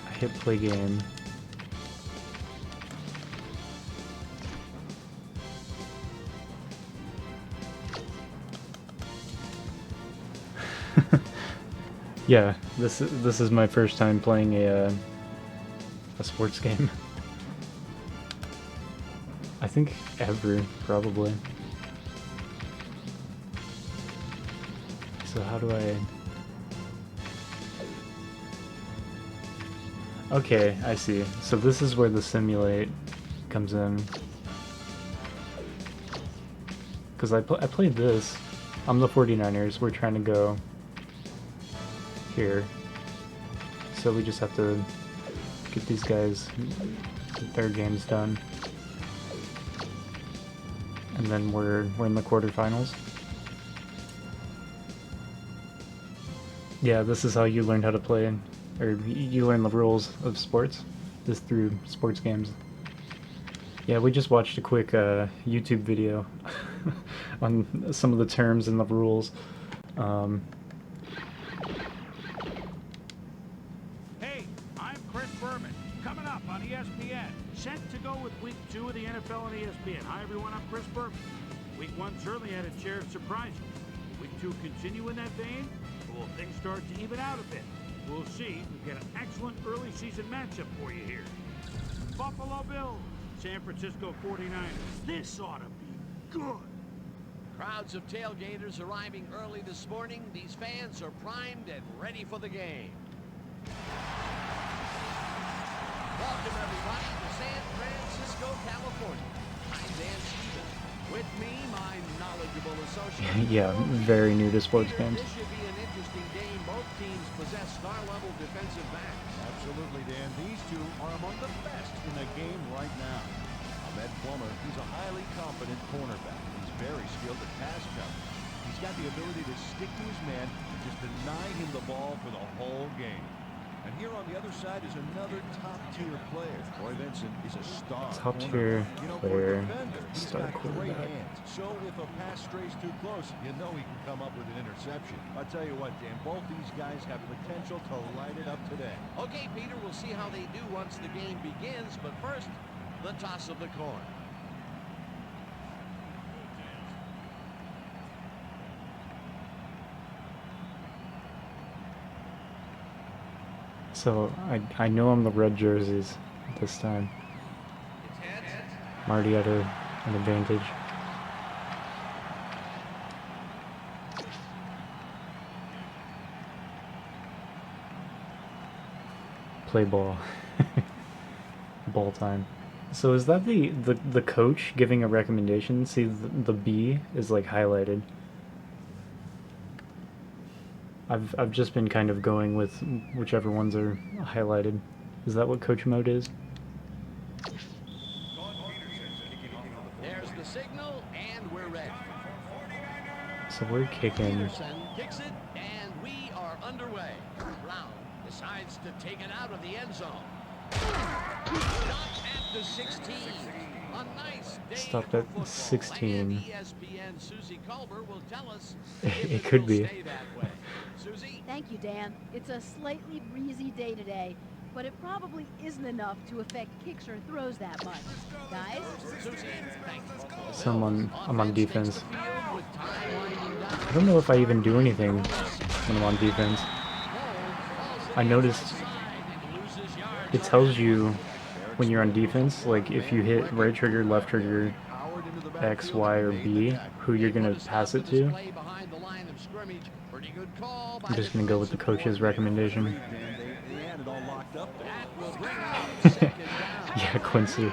Speaker 11: I hit play game. Yeah, this is my first time playing a sports game. I think ever, probably. So how do I... Okay, I see. So this is where the simulate comes in. because I played this. I'm the 49ers. We're trying to go here. So we just have to get these guys, get their games done. And then we're in the quarterfinals. Yeah, this is how you learn how to play, or you learn the rules of sports, is through sports games. Yeah, we just watched a quick YouTube video on some of the terms and the rules.
Speaker 12: Hey, I'm Chris Berman. Coming up on ESPN, set to go with Week 2 of the NFL on ESPN. Hi everyone, I'm Chris Berman. Week 1 certainly had its share of surprises. Week 2 continue in that vein, or will things start to even out a bit? We'll see. We've got an excellent early season matchup for you here. Buffalo Bills, San Francisco 49ers. This ought to be good.
Speaker 14: Crowds of tailgaters arriving early this morning. These fans are primed and ready for the game. Welcome, everybody, to San Francisco, California. I'm Dan Stevens. With me, my knowledgeable associate.
Speaker 11: Yeah, very new to sports games.
Speaker 14: This should be an interesting game. Both teams possess star-level defensive backs.
Speaker 15: Absolutely, Dan. These two are among the best in the game right now. Ahmed Plummer, he's a highly competent cornerback. He's very skilled at pass coverage. He's got the ability to stick to his man and just deny him the ball for the whole game. And here on the other side is another top-tier player. Troy Vincent is a star.
Speaker 11: Top-tier player,
Speaker 15: He's
Speaker 11: star
Speaker 15: got great
Speaker 11: quarterback.
Speaker 15: hands. So if a pass strays too close, you know he can come up with an interception. I'll tell you what, Dan, both these guys have potential to light it up today.
Speaker 14: Okay, Peter, we'll see how they do once the game begins. But first, the toss of the coin.
Speaker 11: So I know I'm the red jerseys this time. I'm already at an advantage. Play ball. Ball time. So is that the coach giving a recommendation? See, the B is like highlighted. I've just been kind of going with whichever ones are highlighted. Is that what coach mode is?
Speaker 14: There's the signal, and we're ready.
Speaker 11: So we're kicking.
Speaker 14: Peterson kicks it, and we are underway. Brown decides to take it out of the end zone. Stopped at the 16. A nice day.
Speaker 11: Stopped at 16.
Speaker 14: ESPN Susie Culver will tell us
Speaker 11: It could be.
Speaker 16: Thank you, Dan. It's a slightly breezy day today, but it probably isn't enough to affect kicks or throws that much. Guys?
Speaker 11: So I'm on defense. I don't know if I even do anything when I'm on defense. I noticed it tells you when you're on defense, like if you hit right trigger, left trigger, X, Y, or B, who you're going to pass it to. I'm just going to go with the coach's recommendation. Yeah, Quincy.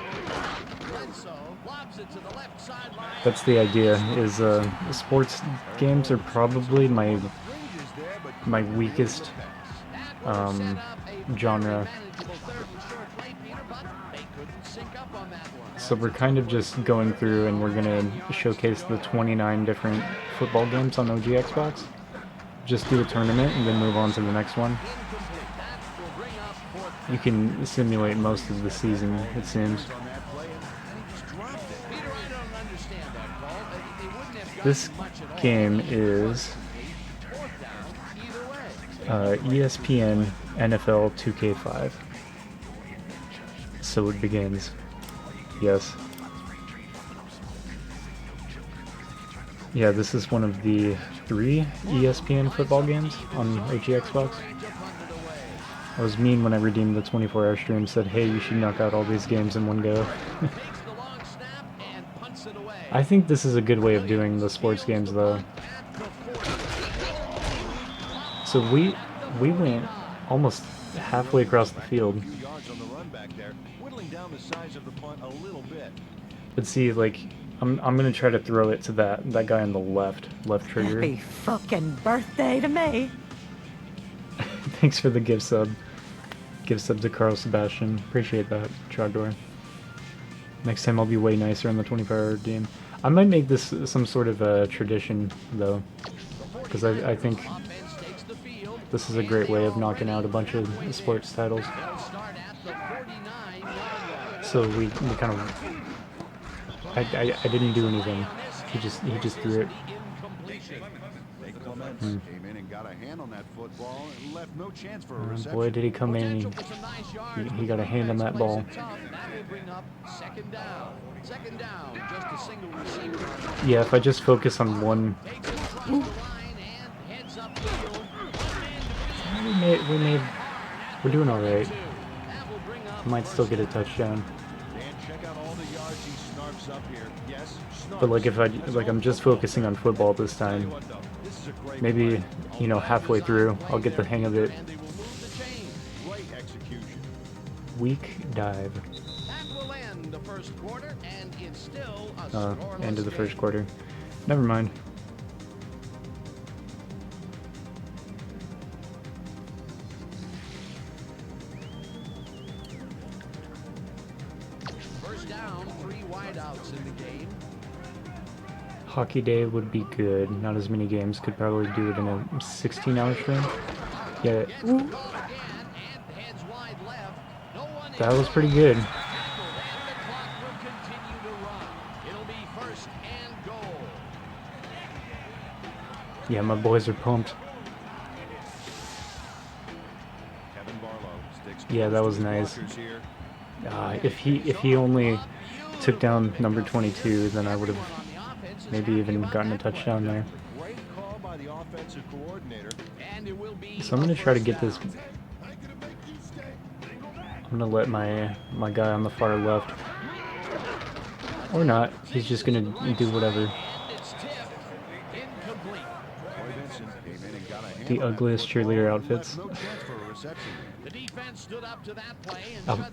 Speaker 11: That's the idea, is sports games are probably my weakest genre. So we're kind of just going through and we're going to showcase the 29 different football games on OG Xbox. Just do a tournament and then move on to the next one. You can simulate most of the season, it seems. This game is ESPN NFL 2K5. So it begins. Yes. Yeah, this is one of the 3 ESPN football games on OG Xbox. I was mean when I redeemed the 24-hour stream, said, hey, you should knock out all these games in one go. I think this is a good way of doing the sports games, though. So we went almost halfway across the field. But see, like, I'm gonna try to throw it to that guy on the left trigger.
Speaker 18: Happy fucking birthday to me.
Speaker 11: Thanks for the gift sub. Gift sub to Carl Sebastian. Appreciate that, Trogdor. Next time I'll be way nicer on the 24-hour game. I might make this some sort of a tradition, though, because I think this is a great way of knocking out a bunch of sports titles. So we kind of... I didn't do anything. He just threw it.
Speaker 15: Came in and got a hand on that football and left no chance for a reception.
Speaker 11: Boy, did he come in. He got a hand on that ball. Yeah, if I just focus on one... We're doing alright. Might still get a touchdown. But like if I'm just focusing on football this time, maybe, you know, halfway through, I'll get the hang of it. Weak dive. End of the first quarter. Never mind.
Speaker 14: First down, 3 wideouts in the game.
Speaker 11: Hockey day would be good. Not as many games. Could probably do it in a 16-hour stream. Yeah. That was pretty good. Yeah, my boys are pumped. Yeah, that was nice. If he only took down number 22, then I would have maybe even gotten a touchdown there. So I'm gonna try to get this. I'm gonna let my guy on the far left, or not. He's just gonna do whatever. The ugliest cheerleader outfits.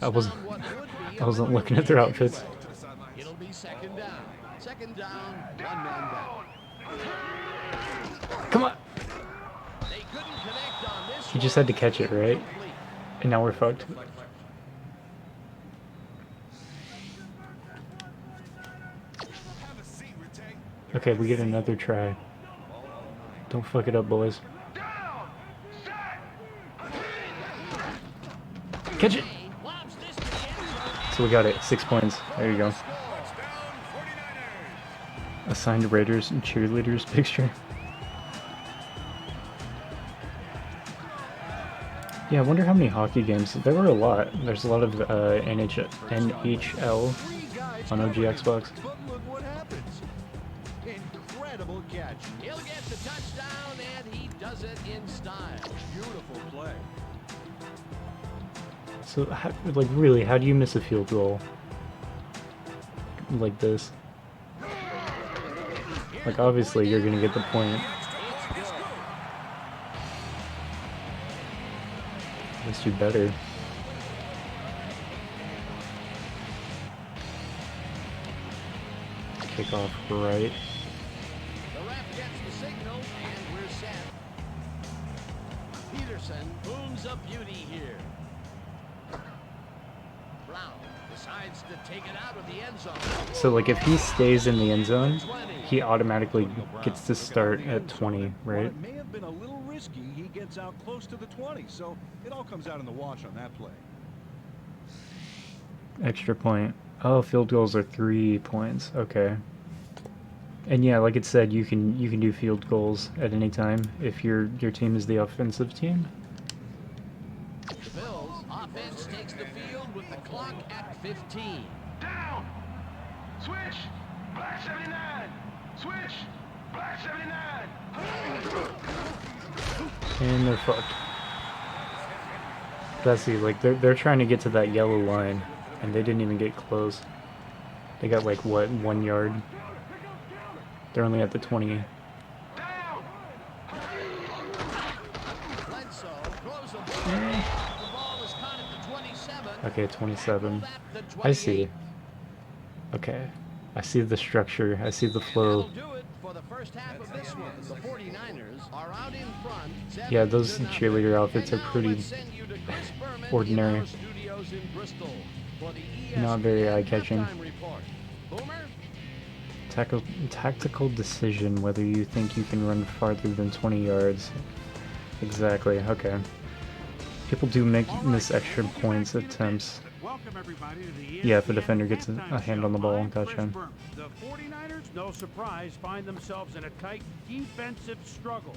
Speaker 11: I wasn't looking at their outfits.
Speaker 14: It'll be second down. Second down, 1 man down.
Speaker 11: Come on. He just had to catch it, right? And now we're fucked. Okay, we get another try. Don't fuck it up, boys. Catch it! So we got it. 6 points. There you go. Assigned Raiders and cheerleaders picture. Yeah, I wonder how many hockey games. There were a lot. There's a lot of NHL on OG Xbox.
Speaker 14: But look what happens. Incredible catch. He'll get the touchdown, and he does it in style. Beautiful play.
Speaker 11: So, like, really, how do you miss a field goal like this? Like, obviously, you're gonna get the point. At least you better. Kick off right.
Speaker 14: The ref gets the signal, and we're set. Peterson booms a beauty here. Brown decides to take it out of the end zone.
Speaker 11: So, like, if he stays in the end zone, he automatically gets to start at 20, right?
Speaker 15: It may have been a little risky. He gets out close to the 20, so it all comes out in the wash on that play.
Speaker 11: Extra point. Oh, field goals are 3 points. Okay. And yeah, like it said, you can do field goals at any time if your team is the offensive team.
Speaker 14: The Bills offense takes the field with the clock at 15.
Speaker 19: Down. Switch. Black 79. Switch. Black 79.
Speaker 11: And they're fucked. That's see, like they're trying to get to that yellow line, and they didn't even get close. They got like what, 1 yard? They're only at the 20. Okay, 27. I see. Okay. I see the structure. I see the flow. Yeah, those cheerleader outfits are pretty ordinary. Not very eye-catching. Tactical decision whether you think you can run farther than 20 yards. Exactly, okay. People do miss extra points attempts. Yeah, if a defender gets a hand on the ball, gotcha.
Speaker 12: The 49ers, no surprise, find themselves in a tight defensive struggle.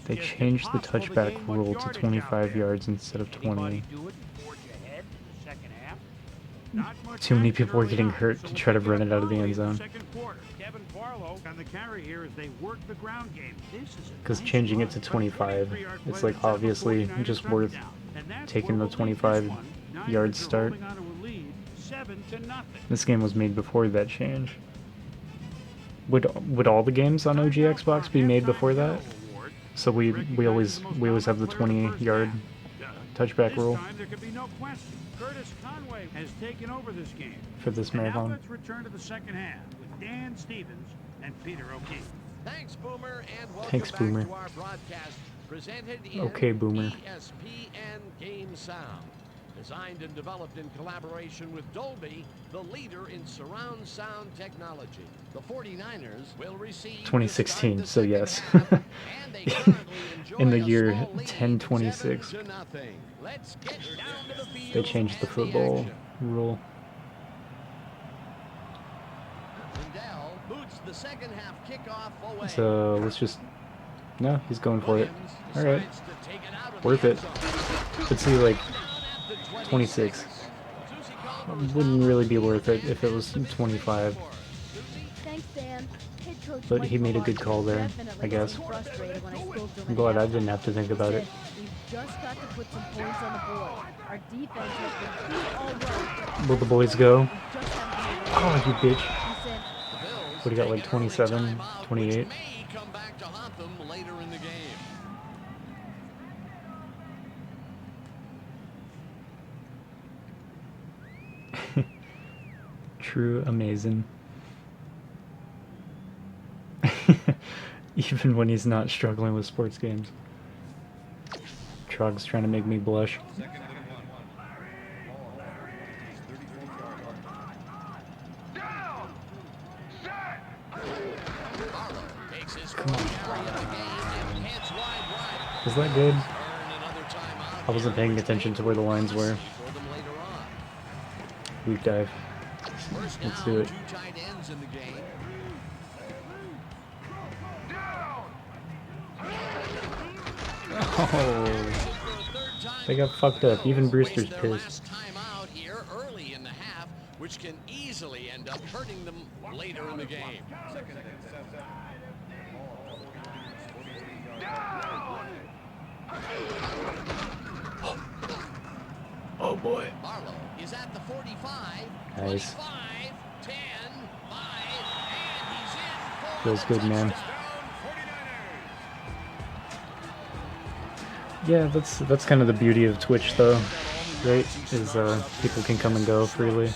Speaker 11: They changed the touchback rule to 25 yards instead of 20. Too many people were getting hurt to try to run it out of the end zone. Because changing it to 25, it's like obviously just worth taking the 25-yard start. This game was made before that change. Would all the games on OG Xbox be made before that? So we always have the 20-yard touchback rule
Speaker 12: has taken over this game.
Speaker 11: For this marathon.
Speaker 12: Now let's return to the second half with Dan Stevens and Peter O'Keefe.
Speaker 14: Thanks, Boomer, and welcome
Speaker 11: Thanks,
Speaker 14: back
Speaker 11: Boomer.
Speaker 14: to our broadcast presented in
Speaker 11: Okay, Boomer.
Speaker 14: ESPN Game Sound. Designed and developed in collaboration with Dolby, the leader in surround sound technology. The 49ers will receive
Speaker 11: 2016, so yes. In the year 1026. They changed the football rule.
Speaker 14: The second half kickoff away.
Speaker 11: So let's just... No, he's going for it. Alright. Worth it. But see, like, 26. Wouldn't really be worth it if it was 25.
Speaker 16: Thanks, Dan. Head coach
Speaker 11: But he made a good call there, I guess. I'm glad I didn't have to think about it.
Speaker 16: We've just got to put some points on the board. Our defense has been good all right.
Speaker 11: Will the boys go? Oh, you bitch. What do you got, like 27, 28?
Speaker 14: Come back to haunt them later in the game.
Speaker 11: True, amazing. Even when he's not struggling with sports games. Trug's trying to make me blush. Come on. Is that good? I wasn't paying attention to where the lines were. Weak dive. Let's do it. Oh, they got fucked up. Even Brewster's pissed.
Speaker 14: Early in the half, which can easily end up hurting them later in the game.
Speaker 11: Oh boy.
Speaker 14: Barlow is at the 45.
Speaker 11: Nice.
Speaker 14: 25, 10, 5, and he's in.
Speaker 11: Feels good, man. Yeah, that's kind of the beauty of Twitch, though, right? Is people can come and go freely.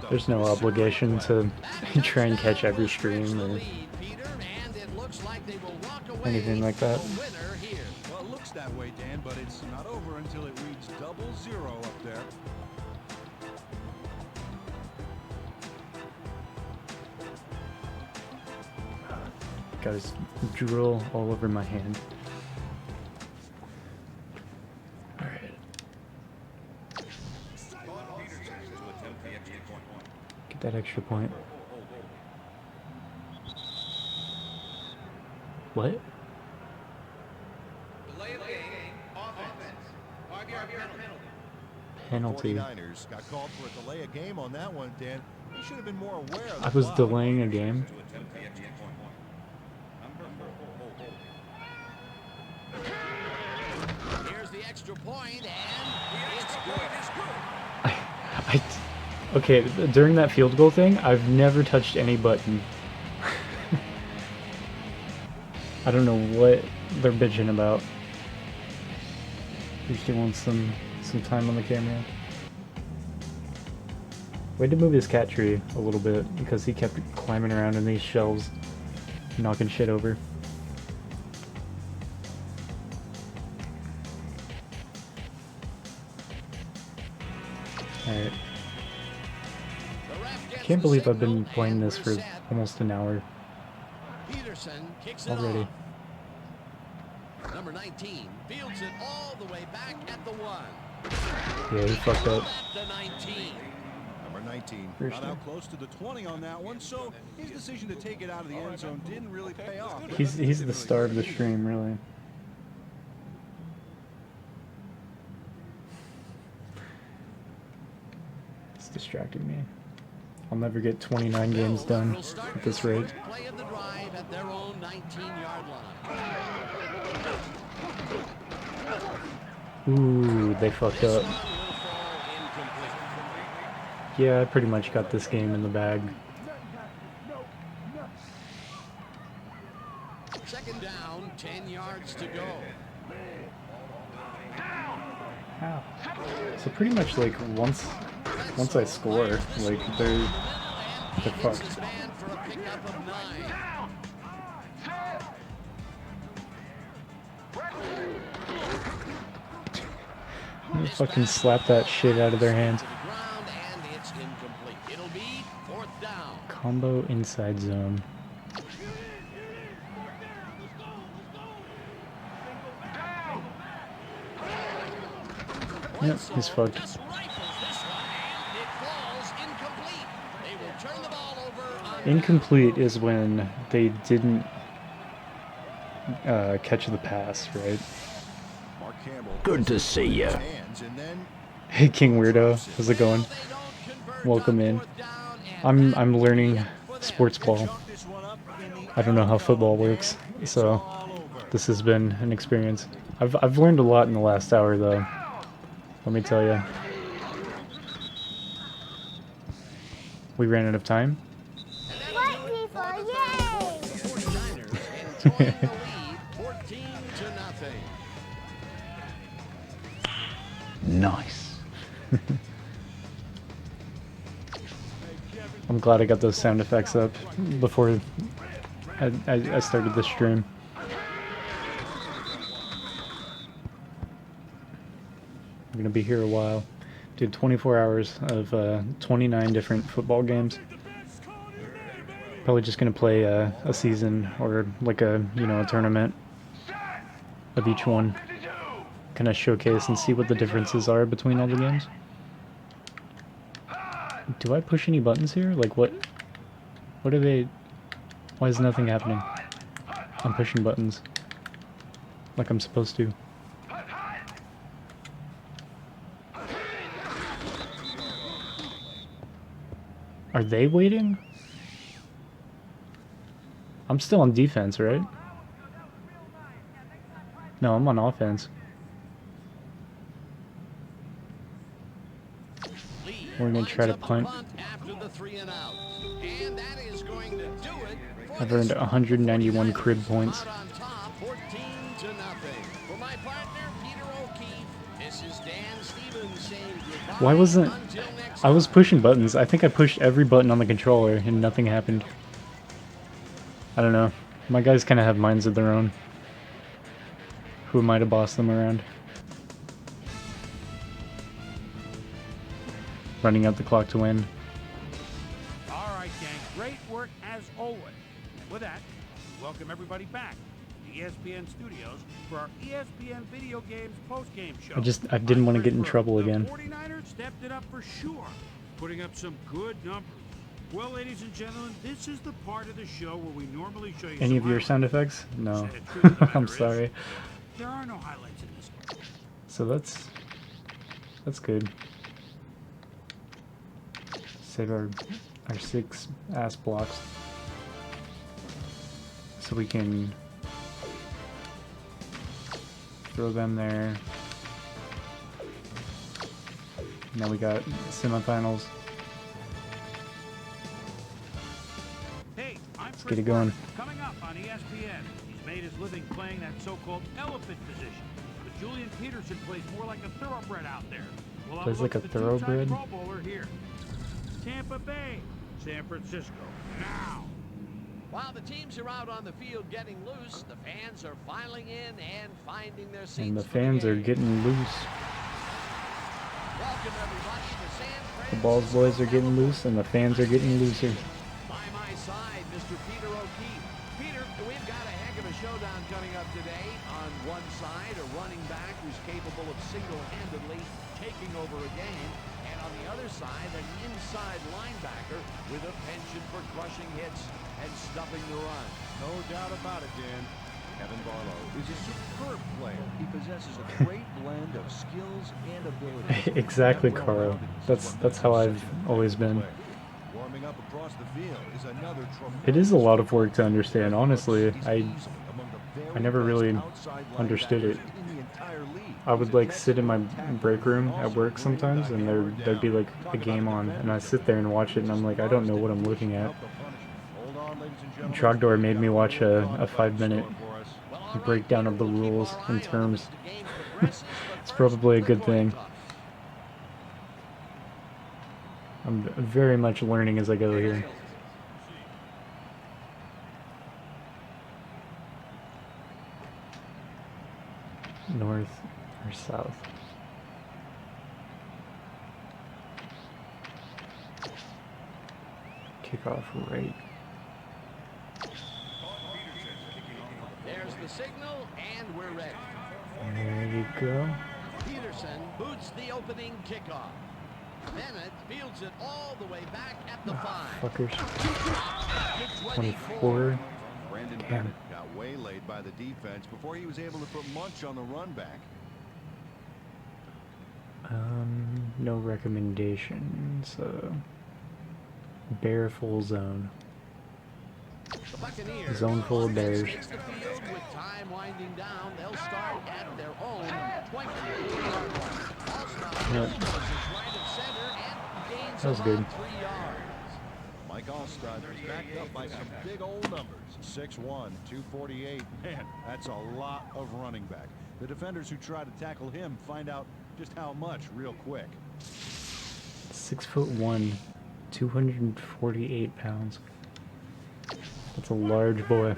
Speaker 11: There's no obligation to try and catch every stream or anything like that.
Speaker 15: Well, it looks that way, Dan, but it's not over until it reads 0-0 up there.
Speaker 11: Got his drool all over my hand. Alright. Get that extra point. What? Penalty.
Speaker 15: 49ers got called for a delay of game on that one, Dan. You should have been more aware of
Speaker 11: I was delaying a game.
Speaker 14: Here's the extra point, and it's good.
Speaker 11: Okay, during that field goal thing, I've never touched any button. I don't know what they're bitching about. Usually wants some time on the camera. We had to move his cat tree a little bit because he kept climbing around in these shelves, knocking shit over. Alright. Can't believe I've been playing this for almost an hour already.
Speaker 14: Number 19 fields it all the way back at the 1.
Speaker 11: Yeah, he fucked up.
Speaker 15: Number 19
Speaker 11: For
Speaker 15: got
Speaker 11: sure.
Speaker 15: out close to the 20 on that one, so his decision to take it out of the end zone didn't really pay off.
Speaker 11: He's the star of the stream, really. It's distracting me. I'll never get 29 games done at this rate.
Speaker 14: Play of the drive at their own 19-yard line.
Speaker 11: Ooh, they fucked up. Yeah, I pretty much got this game in the bag.
Speaker 14: Second down, 10 yards to go.
Speaker 11: Wow. So pretty much like once I score, like they're fucked. I'm gonna fucking slap that shit out of their hands. Combo inside zone. Yep, he's fucked. Incomplete is when they didn't catch the pass, right?
Speaker 3: Good to see you.
Speaker 11: Hey King Weirdo, how's it going? Welcome in. I'm learning sports ball. I don't know how football works, so this has been an experience. I've learned a lot in the last hour though. Let me tell you. We ran out of time.
Speaker 3: Nice.
Speaker 11: I'm glad I got those sound effects up before I started the stream. I'm gonna be here a while. Did 24 hours of 29 different football games. Probably just gonna play a season or like a a tournament of each one. Kind of showcase and see what the differences are between all the games. Do I push any buttons here? Like what are they? Why is nothing happening? I'm pushing buttons like I'm supposed to. Are they waiting? I'm still on defense, right? No, I'm on offense. We're gonna try to punt. I've earned 191 crib points. Why wasn't... I was pushing buttons. I think I pushed every button on the controller and nothing happened. I don't know. My guys kind of have minds of their own. Who am I to boss them around? Running out the clock to win.
Speaker 12: All right, gang. Great work as always. And with that, we welcome everybody back to the ESPN studios for our ESPN Video Games post-game show.
Speaker 11: I didn't want to get in trouble again.
Speaker 12: The 49ers stepped it up for sure, putting up some good numbers. Well, ladies and gentlemen, this is the part of the show where we normally show you
Speaker 11: Any of your
Speaker 12: highlights.
Speaker 11: sound effects? No. I'm sorry.
Speaker 12: There are no highlights in this game.
Speaker 11: So that's good. Save our 6 ass blocks so we can throw them there. Now we got semifinals.
Speaker 12: Hey,
Speaker 11: Let's get it going.
Speaker 12: Coming up on ESPN, he's made his living playing that so-called elephant position. But Julian Peterson plays more like a thoroughbred out there. We'll
Speaker 11: Plays like a thoroughbred?
Speaker 12: Pro Bowler here. Tampa Bay, San Francisco. Now.
Speaker 14: While the teams are out on the field getting loose, the fans are filing in and finding their seats.
Speaker 11: And the fans are getting loose.
Speaker 14: Welcome everybody to San Francisco.
Speaker 11: The Balls boys are getting loose, and the fans are getting looser.
Speaker 14: By my side, Mr. Peter O'Keefe. Peter, we've got a heck of a showdown coming up today. On one side, a running back who's capable of single-handedly taking over a game. And on the other side, an inside linebacker with a penchant for crushing hits and stuffing the run.
Speaker 15: No doubt about it, Dan. Kevin Barlow is a superb player. He possesses a great blend of skills and abilities.
Speaker 11: Exactly, Carl. That's how I've always been.
Speaker 15: Warming up across the field is another
Speaker 11: It is a lot of work to understand. Honestly, I never really understood it. I would like sit in my break room at work sometimes, and there'd be like a game on, and I sit there and watch it, and I'm like, I don't know what I'm looking at. Trogdor made me watch a 5-minute breakdown of the rules and terms. It's probably a good thing. I'm very much learning as I go here. North or south? Kickoff right.
Speaker 14: There's the signal, and we're ready.
Speaker 11: There you go.
Speaker 14: Peterson boots the opening kickoff. Bennett fields it all the way back at the 5.
Speaker 11: Fuckers. 24.
Speaker 15: Brandon
Speaker 11: Damn.
Speaker 15: Bennett got waylaid by the defense before he was able to put much on the run back.
Speaker 11: No recommendations. Bear full zone.
Speaker 14: The Buccaneers
Speaker 11: Zone full of bears.
Speaker 14: takes the field with time winding down. They'll start at their own 28-yard line.
Speaker 11: Yep.
Speaker 14: Right of center and gains
Speaker 11: That was good.
Speaker 14: about 3 yards.
Speaker 15: Mike Allstott was backed up by some big old numbers. 6'1", 248. Man, that's a lot of running back. The defenders who try to tackle him find out just how much real quick.
Speaker 11: 6'1", 248 pounds. That's a large boy.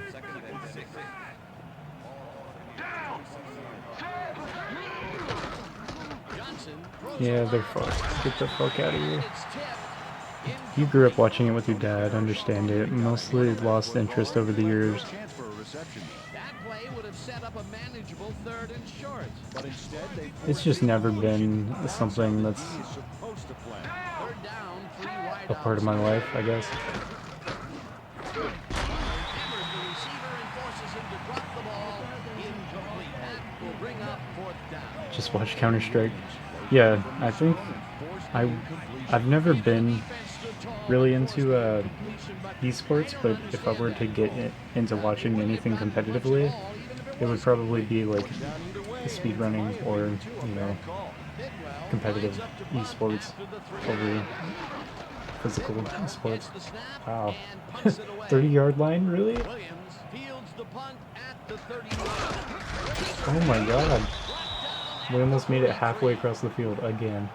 Speaker 11: Yeah, they're fucked. Get the fuck out of here. You grew up watching it with your dad, understand it. Mostly lost interest over the years.
Speaker 14: That play would have set up a manageable 3rd and short. But instead they
Speaker 11: It's just never been something that's a part of my life, I guess. Just watch Counter-Strike. Yeah, I think I've never been really into esports, but if I were to get into watching anything competitively, it would probably be like speedrunning or, you know, competitive esports over physical sports. Wow. 30-yard line, really? Oh my god. We almost made it halfway across the field again.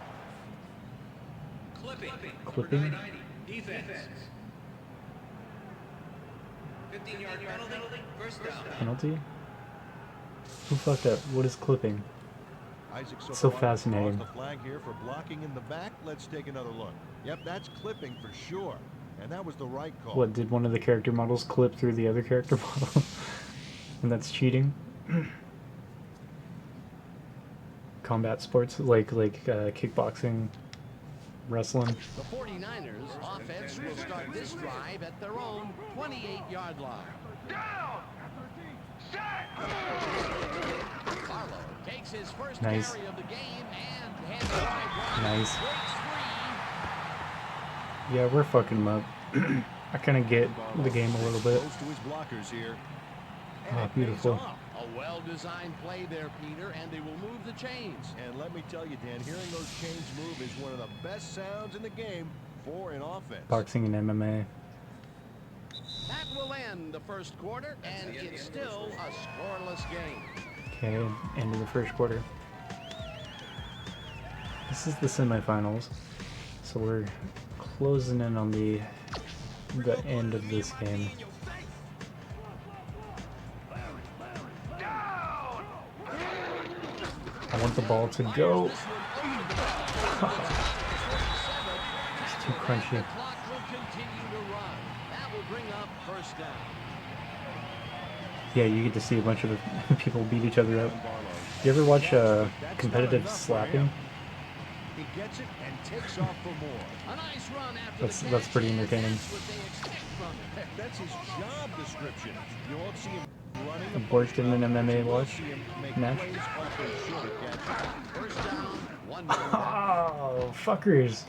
Speaker 11: Clipping? Penalty? Who fucked up? What is clipping? It's so fascinating.
Speaker 15: The flag here for blocking in the back. Let's take another look. Yep, that's clipping for sure. And that was the right call.
Speaker 11: What, did one of the character models clip through the other character model? And that's cheating? Combat sports like kickboxing, wrestling.
Speaker 14: The 49ers offense will start this drive at their own 28-yard line.
Speaker 19: Down!
Speaker 14: Barlow takes his first
Speaker 11: Nice.
Speaker 14: carry of the game and heads wide right.
Speaker 11: Nice. Yeah, we're fucking him up. I kind of get the game a little bit.
Speaker 15: Close to his blockers here.
Speaker 11: Oh, beautiful.
Speaker 14: A well-designed play there, Peter, and they will move the chains.
Speaker 15: And let me tell you, Dan, hearing those chains move is one of the best sounds in the game for an offense.
Speaker 11: Boxing and MMA.
Speaker 14: That will end the first quarter, and it's still a scoreless game.
Speaker 11: Okay, end of the first quarter. This is the semifinals. So we're closing in on the end of this game. I want the ball to go. It's too crunchy. Yeah, you get to see a bunch of people beat each other up. You ever watch competitive slapping?
Speaker 15: He gets it and takes off for more.
Speaker 14: A nice run after
Speaker 11: That's pretty entertaining.
Speaker 15: That's his job description. You won't see him running.
Speaker 11: I've worked in an MMA match. Oh, fuckers.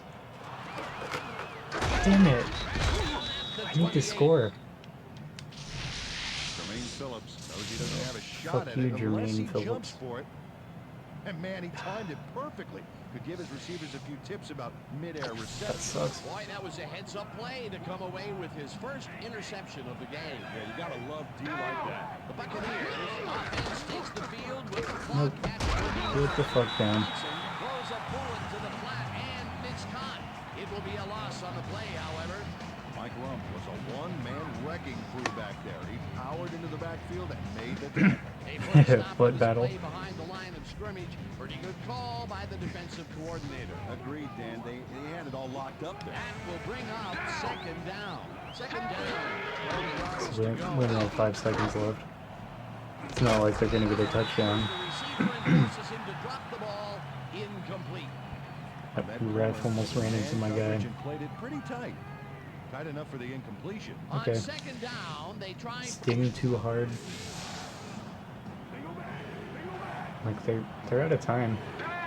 Speaker 11: Damn it. I need to score.
Speaker 15: Jermaine Phillips knows he doesn't have a shot
Speaker 11: Fuck
Speaker 15: at
Speaker 11: you,
Speaker 15: it unless he
Speaker 11: Jermaine Phillips.
Speaker 15: jumps for it. And man, he timed it perfectly. Could give his receivers a few tips about mid-air reception.
Speaker 11: That sucks.
Speaker 14: Boy, that was a heads-up play to come away with his first interception of the game.
Speaker 15: Yeah, you gotta love D like that.
Speaker 14: The Buccaneers offense takes the field with the
Speaker 11: Nope.
Speaker 14: clock at 20.
Speaker 11: Get the fuck down.
Speaker 14: Throws a bullet to the flat and it's caught. It will be a loss on the play, however.
Speaker 15: Mike Lump was a one-man wrecking crew back there. He powered into the backfield and made the tackle.
Speaker 11: Foot battle.
Speaker 14: Behind the line of scrimmage. Pretty good call by the defensive coordinator.
Speaker 15: Agreed, Dan. They had it all locked up there.
Speaker 14: That will bring up second down. Second down.
Speaker 11: So we only have 5 seconds left. It's not like they're going to get a touchdown.
Speaker 14: Forces him to drop the ball. Incomplete.
Speaker 11: That ref almost ran into my guy.
Speaker 15: Played it pretty tight. Tight enough for the incompletion.
Speaker 11: Okay.
Speaker 14: On second down, they try
Speaker 11: Sting too hard. Like they're out of time,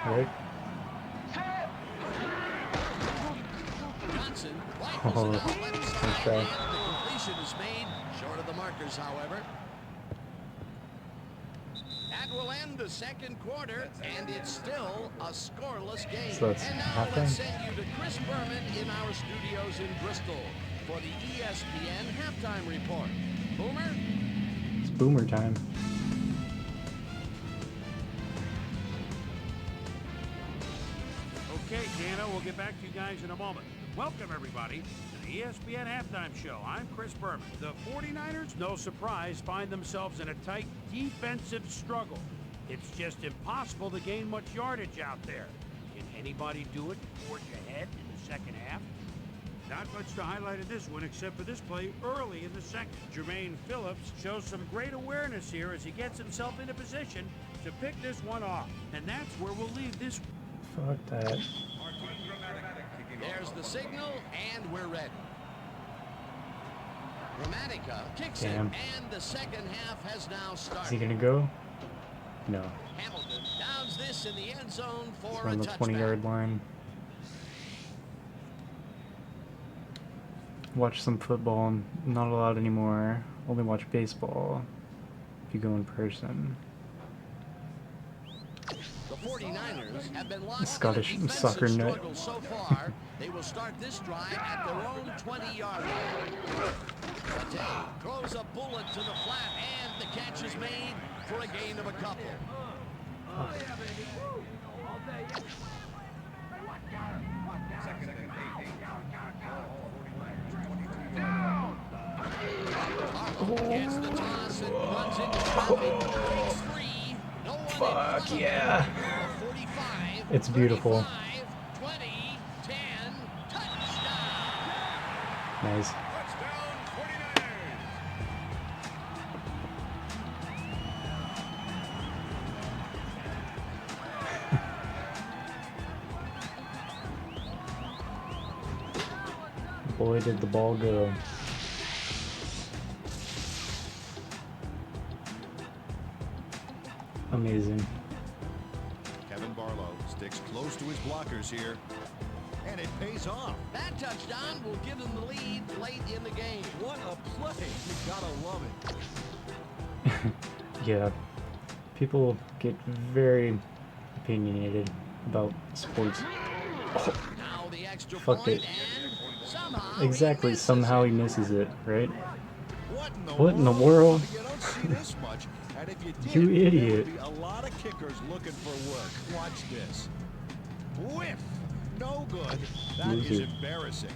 Speaker 11: right?
Speaker 14: Johnson.
Speaker 11: Oh, nice try.
Speaker 14: The completion is made short of the markers, however. That will end the second quarter, and it's still a scoreless game.
Speaker 11: So that's
Speaker 14: and now
Speaker 11: halftime?
Speaker 14: let's send you to Chris Berman in our studios in Bristol for the ESPN halftime report. Boomer?
Speaker 11: It's boomer time.
Speaker 12: Okay, Dana, we'll get back to you guys in a moment. Welcome, everybody, to the ESPN Halftime Show. I'm Chris Berman. The 49ers, no surprise, find themselves in a tight defensive struggle. It's just impossible to gain much yardage out there. Can anybody do it and forge ahead in the second half? Not much to highlight in this one, except for this play early in the second. Jermaine Phillips shows some great awareness here as he gets himself into position to pick this one off. And that's where we'll leave this.
Speaker 11: Fuck that.
Speaker 14: There's the signal, and we're ready. Gramatica kicks
Speaker 11: Damn.
Speaker 14: it, and the second half has now started.
Speaker 11: Is he gonna go? No.
Speaker 14: Hamilton downs this in the end zone for
Speaker 11: We're on the 20-yard line. Watch some football, not a lot anymore. Only watch baseball if you go in person.
Speaker 14: The 49ers have been locked
Speaker 11: Scottish
Speaker 14: in a
Speaker 11: soccer
Speaker 14: defensive
Speaker 11: nut.
Speaker 14: struggle so far. They will start this drive at their own 20-yard line. Matei throws a bullet to the flat, and the catch is made for a gain of a couple. Gets the toss and runs into traffic. Takes three. No one in front of
Speaker 11: Fuck yeah.
Speaker 14: him. 45,
Speaker 11: It's beautiful.
Speaker 14: 35, 20, 10, touchdown.
Speaker 11: Nice. Boy, did the ball go. Amazing.
Speaker 15: Kevin Barlow sticks close to his blockers here, and it pays off.
Speaker 14: That touchdown will give them the lead late in the game.
Speaker 15: What a play. You gotta love it.
Speaker 11: Yeah, people get very opinionated about sports.
Speaker 14: Now the extra
Speaker 11: Fucked
Speaker 14: point,
Speaker 11: it.
Speaker 14: and somehow
Speaker 11: Exactly, somehow he misses it, right?
Speaker 15: What in the
Speaker 11: world?
Speaker 15: You don't see this much, and if you did,
Speaker 11: You
Speaker 15: there
Speaker 11: idiot.
Speaker 15: would be a lot of kickers looking for work. Watch this. Whiff. no good. That is embarrassing.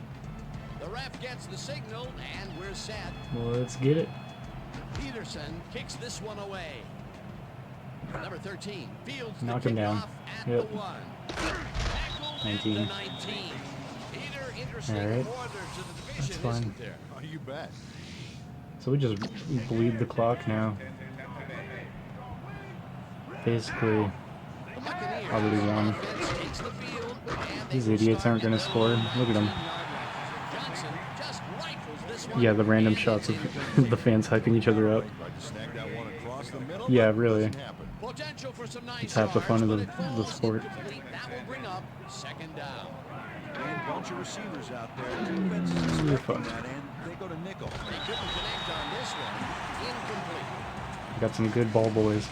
Speaker 14: The ref gets the signal, and we're set.
Speaker 11: Well, let's get it.
Speaker 14: Peterson kicks this one away. Number 13 fields
Speaker 11: Knock
Speaker 14: the
Speaker 11: him down.
Speaker 14: kickoff at
Speaker 11: Yep.
Speaker 14: the 1.
Speaker 11: 19.
Speaker 14: 19. Peter, interesting
Speaker 11: Alright.
Speaker 14: order to the division,
Speaker 11: That's fine.
Speaker 14: isn't there?
Speaker 15: Oh, you bet.
Speaker 11: So we just bleed the clock now. Basically, probably won. These idiots aren't going to score. Look at them. Yeah, the random shots of the fans hyping each other up. Yeah, really. It's half the fun of the sport.
Speaker 14: That will bring up second down.
Speaker 15: And a bunch of receivers out there. Defense is
Speaker 11: You're
Speaker 15: expecting
Speaker 11: fun.
Speaker 15: that end. They go to nickel.
Speaker 14: They couldn't connect on this one. Incomplete.
Speaker 11: Got some good ball boys.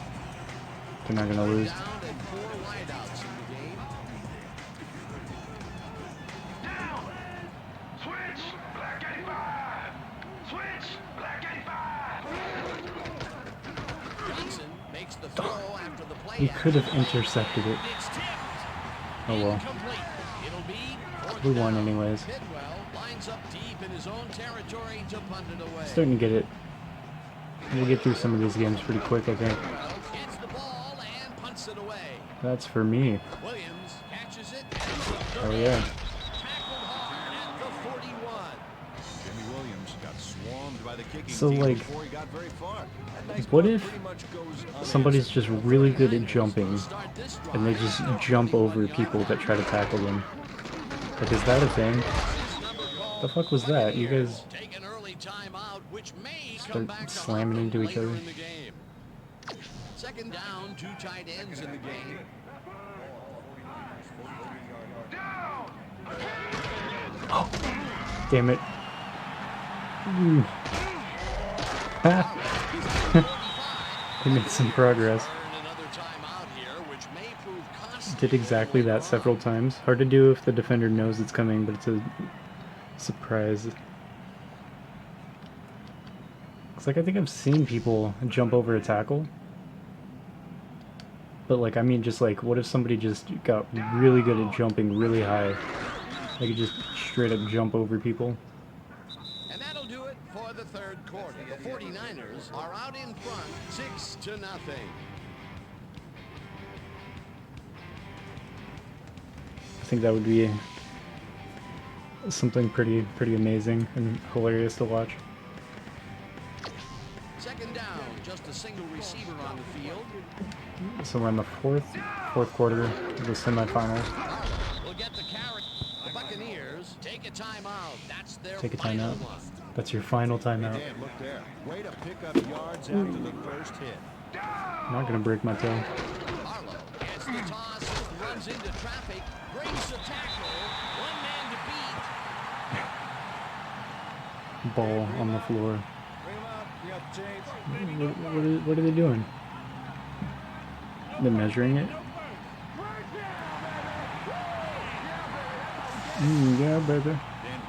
Speaker 11: They're not going to lose.
Speaker 14: Down and 4 wideouts in the game.
Speaker 19: Down. Switch. Black 85. Switch. Black 85.
Speaker 14: Johnson makes the throw after the play.
Speaker 11: He could have intercepted it.
Speaker 14: It's tipped.
Speaker 11: Oh well.
Speaker 14: Incomplete. It'll be fourth
Speaker 11: We won
Speaker 14: down.
Speaker 11: anyways.
Speaker 14: Bidwell lines up deep in his own territory to punt it away.
Speaker 11: Starting to get it. We'll get through some of these games pretty quick, I think.
Speaker 14: Gets the ball and punts it away.
Speaker 11: That's for me.
Speaker 14: Williams catches it.
Speaker 11: Oh yeah.
Speaker 14: Tackled hard at the 41.
Speaker 15: Jimmy Williams got swarmed by the kicking
Speaker 11: So,
Speaker 15: team
Speaker 11: like,
Speaker 15: before he got very far. That nice
Speaker 11: what
Speaker 15: punt
Speaker 11: if
Speaker 15: pretty much goes unanswered.
Speaker 11: somebody's just really good at jumping and they just jump over people that try to tackle them? Like, is that a thing? The fuck was that? You guys
Speaker 14: Take an early timeout, which may come
Speaker 11: start
Speaker 14: back to
Speaker 11: slamming into each other?
Speaker 14: later in the game. Second down, 2 tight ends in the game.
Speaker 11: Oh, damn it. Ooh. They made some progress. Did exactly that several times. Hard to do if the defender knows it's coming, but it's a surprise. It's like I think I've seen people jump over a tackle. But like, I mean, just like, what if somebody just got really good at jumping really high? They could just straight up jump over people.
Speaker 14: And that'll do it for the third quarter. The 49ers are out in front, 6-0.
Speaker 11: I think that would be something pretty amazing and hilarious to watch.
Speaker 14: Second down, just a single receiver on the field.
Speaker 11: So we're in the fourth quarter of the semifinals.
Speaker 14: Will get the carry. The Buccaneers take a timeout. That's their
Speaker 11: Take a
Speaker 14: final
Speaker 11: timeout.
Speaker 14: one.
Speaker 11: That's your final timeout.
Speaker 15: Dan, look there. Way to pick up yards after the first hit.
Speaker 11: I'm not gonna break my toe.
Speaker 14: Harlow gets the toss, runs into traffic, breaks the tackle. One man to beat.
Speaker 11: Ball on the floor. What are they doing? They're measuring it? Yeah, baby.
Speaker 15: Dan,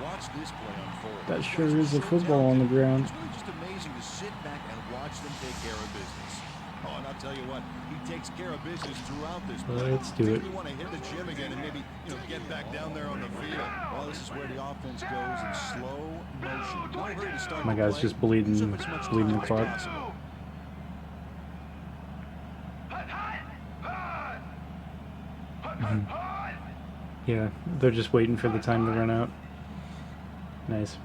Speaker 15: watch this play unfold.
Speaker 11: That sure is a football on the ground.
Speaker 15: It's really just amazing to sit back and watch them take care of business. Oh, and I'll tell you what, he takes care of business throughout this play.
Speaker 11: Let's do it.
Speaker 15: We want to hit the gym again and maybe, get back down there on the field. Well, this is where the offense goes in slow motion. No hurry to start
Speaker 11: My
Speaker 15: the
Speaker 11: guy's
Speaker 15: play.
Speaker 11: just bleeding
Speaker 15: Use up as much
Speaker 11: the
Speaker 15: time as
Speaker 11: clock.
Speaker 15: possible.
Speaker 11: Yeah, they're just waiting for the time to run out. Nice.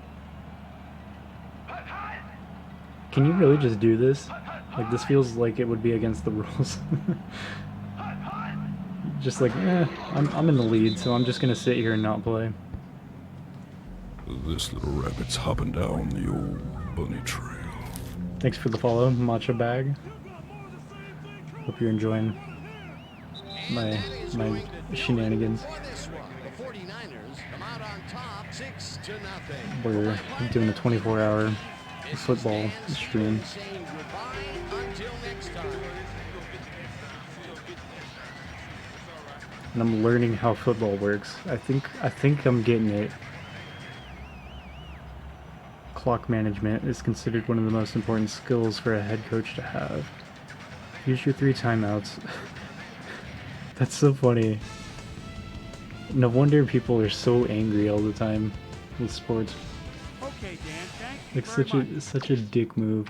Speaker 11: Can you really just do this? Like, this feels like it would be against the rules. Just like, I'm in the lead, so I'm just gonna sit here and not play.
Speaker 20: This little rabbit's hopping down the old bunny trail.
Speaker 11: Thanks for the follow, Matcha Bag. Hope you're enjoying my shenanigans.
Speaker 14: The 49ers come out on top, 6-0.
Speaker 11: We're doing a 24-hour football stream.
Speaker 14: Saying goodbye until next time.
Speaker 11: And I'm learning how football works. I think I'm getting it. Clock management is considered one of the most important skills for a head coach to have. Use your 3 timeouts. That's so funny. No wonder people are so angry all the time with sports.
Speaker 12: Okay, Dan, thank you
Speaker 11: Like
Speaker 12: very much.
Speaker 11: such a dick move.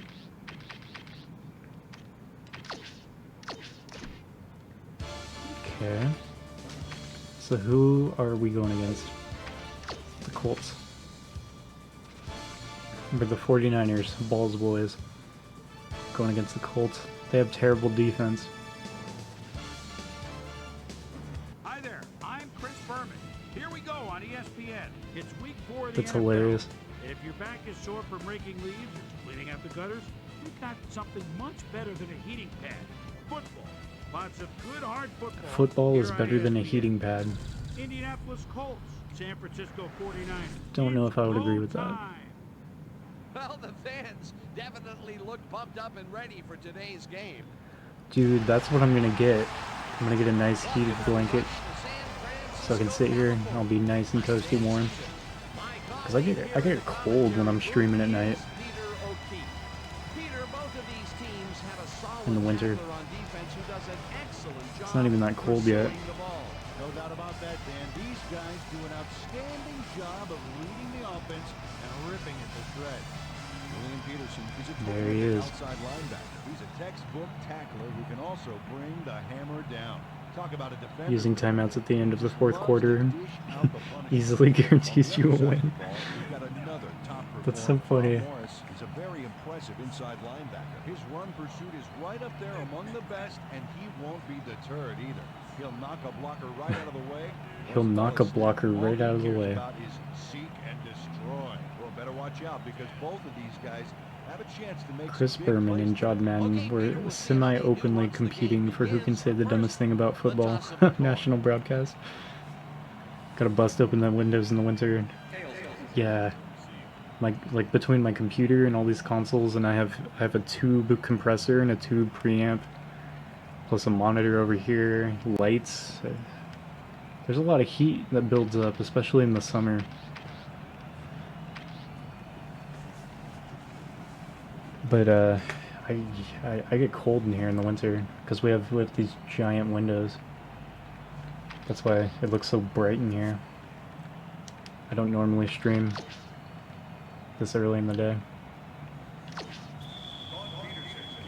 Speaker 11: Okay. So who are we going against? The Colts. Remember the 49ers, Balls Boys, going against the Colts. They have terrible defense.
Speaker 12: Hi there, I'm Chris Berman. Here we go on ESPN. It's week 4 of the
Speaker 11: That's
Speaker 12: NFL.
Speaker 11: hilarious.
Speaker 12: If your back is sore from raking leaves or cleaning out the gutters, we've got something much better than a heating pad. Football. Lots of good hard football.
Speaker 11: Football is
Speaker 12: here on
Speaker 11: better than a
Speaker 12: ESPN.
Speaker 11: heating pad.
Speaker 12: Indianapolis Colts, San Francisco 49ers.
Speaker 11: Don't know if I would agree with that.
Speaker 12: Time.
Speaker 14: Well, the fans definitely look pumped up and ready for today's game.
Speaker 11: Dude, that's what I'm gonna get. I'm gonna get a nice heated blanket so I can sit here and I'll be nice and toasty warm. Cause I get cold when I'm streaming at night. In the winter. It's not even that cold yet.
Speaker 15: No doubt about that, Dan. These guys do an outstanding job of leading the offense and ripping it to shreds. William Peterson is a
Speaker 11: There he is.
Speaker 15: outside linebacker. He's a textbook tackler who can also bring the hammer down. Talk about a defender.
Speaker 11: Using timeouts at the end of the fourth quarter easily guarantees you a win. That's so funny.
Speaker 15: Morris is a very impressive inside linebacker. His run pursuit is right up there among the best, and he won't be deterred either. He'll knock a blocker right out of the way.
Speaker 11: He'll knock a blocker right out of the way.
Speaker 15: About is seek and destroy. Well, better watch out because both of these guys have a chance to make
Speaker 11: Chris
Speaker 15: some big
Speaker 11: Berman
Speaker 15: plays.
Speaker 11: and Jod Madden were semi-openly competing for who can say the dumbest thing about football. National broadcast. Gotta bust open the windows in the winter. Yeah. Like between my computer and all these consoles, and I have a tube compressor and a tube preamp, plus a monitor over here, lights. There's a lot of heat that builds up, especially in the summer. But I get cold in here in the winter because we have these giant windows. That's why it looks so bright in here. I don't normally stream this early in the day.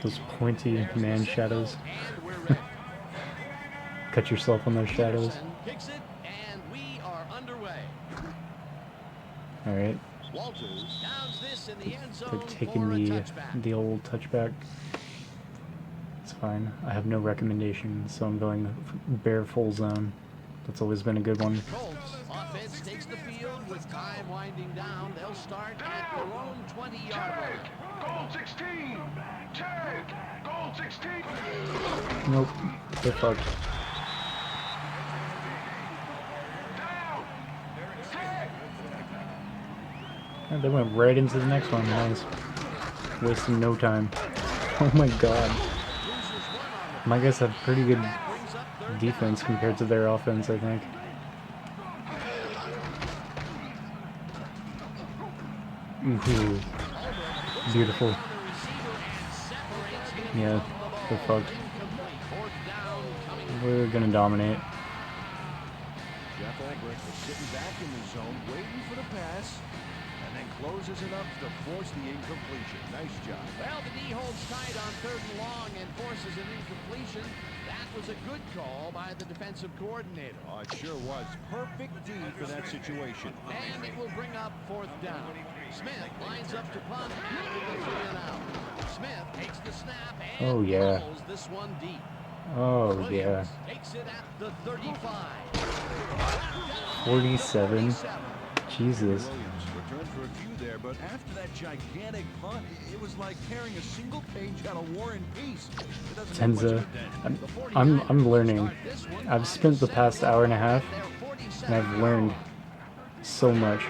Speaker 11: Those pointy man shadows. Cut yourself on those shadows. Alright. They're taking the old touchback. It's fine. I have no recommendations, so I'm going bare full zone. That's always been a good one.
Speaker 14: Offense takes the field with time winding down. They'll start at their own 20-yard line.
Speaker 19: Goal 16! Check! Goal 16!
Speaker 11: Nope. They're fucked. And they went right into the next one. Nice. Wasting no time. Oh my god. My guys have pretty good defense compared to their offense, I think. Ooh. Beautiful. Yeah, they're fucked. We're gonna dominate.
Speaker 15: Jeff Ulbrich was sitting back in the zone, waiting for the pass, and then closes enough to force the incompletion. Nice job.
Speaker 14: Well, the D holds tight on 3rd and long and forces an incompletion. That was a good call by the defensive coordinator.
Speaker 15: Oh, it sure was. Perfect D for that situation.
Speaker 14: And it will bring up 4th down. Smith lines up to punt after the 3 and out. Smith takes the snap and
Speaker 11: Oh, yeah.
Speaker 14: throws this one deep.
Speaker 11: Oh,
Speaker 14: Williams
Speaker 11: yeah.
Speaker 14: takes it at the 35.
Speaker 11: 47. Jesus.
Speaker 15: Williams returned for a few there, but after that gigantic punt, it was like carrying a single page out of War and Peace. It doesn't make much
Speaker 11: Tenza.
Speaker 15: of a dent.
Speaker 11: I'm learning. I've spent the past hour and a half, and I've learned so much.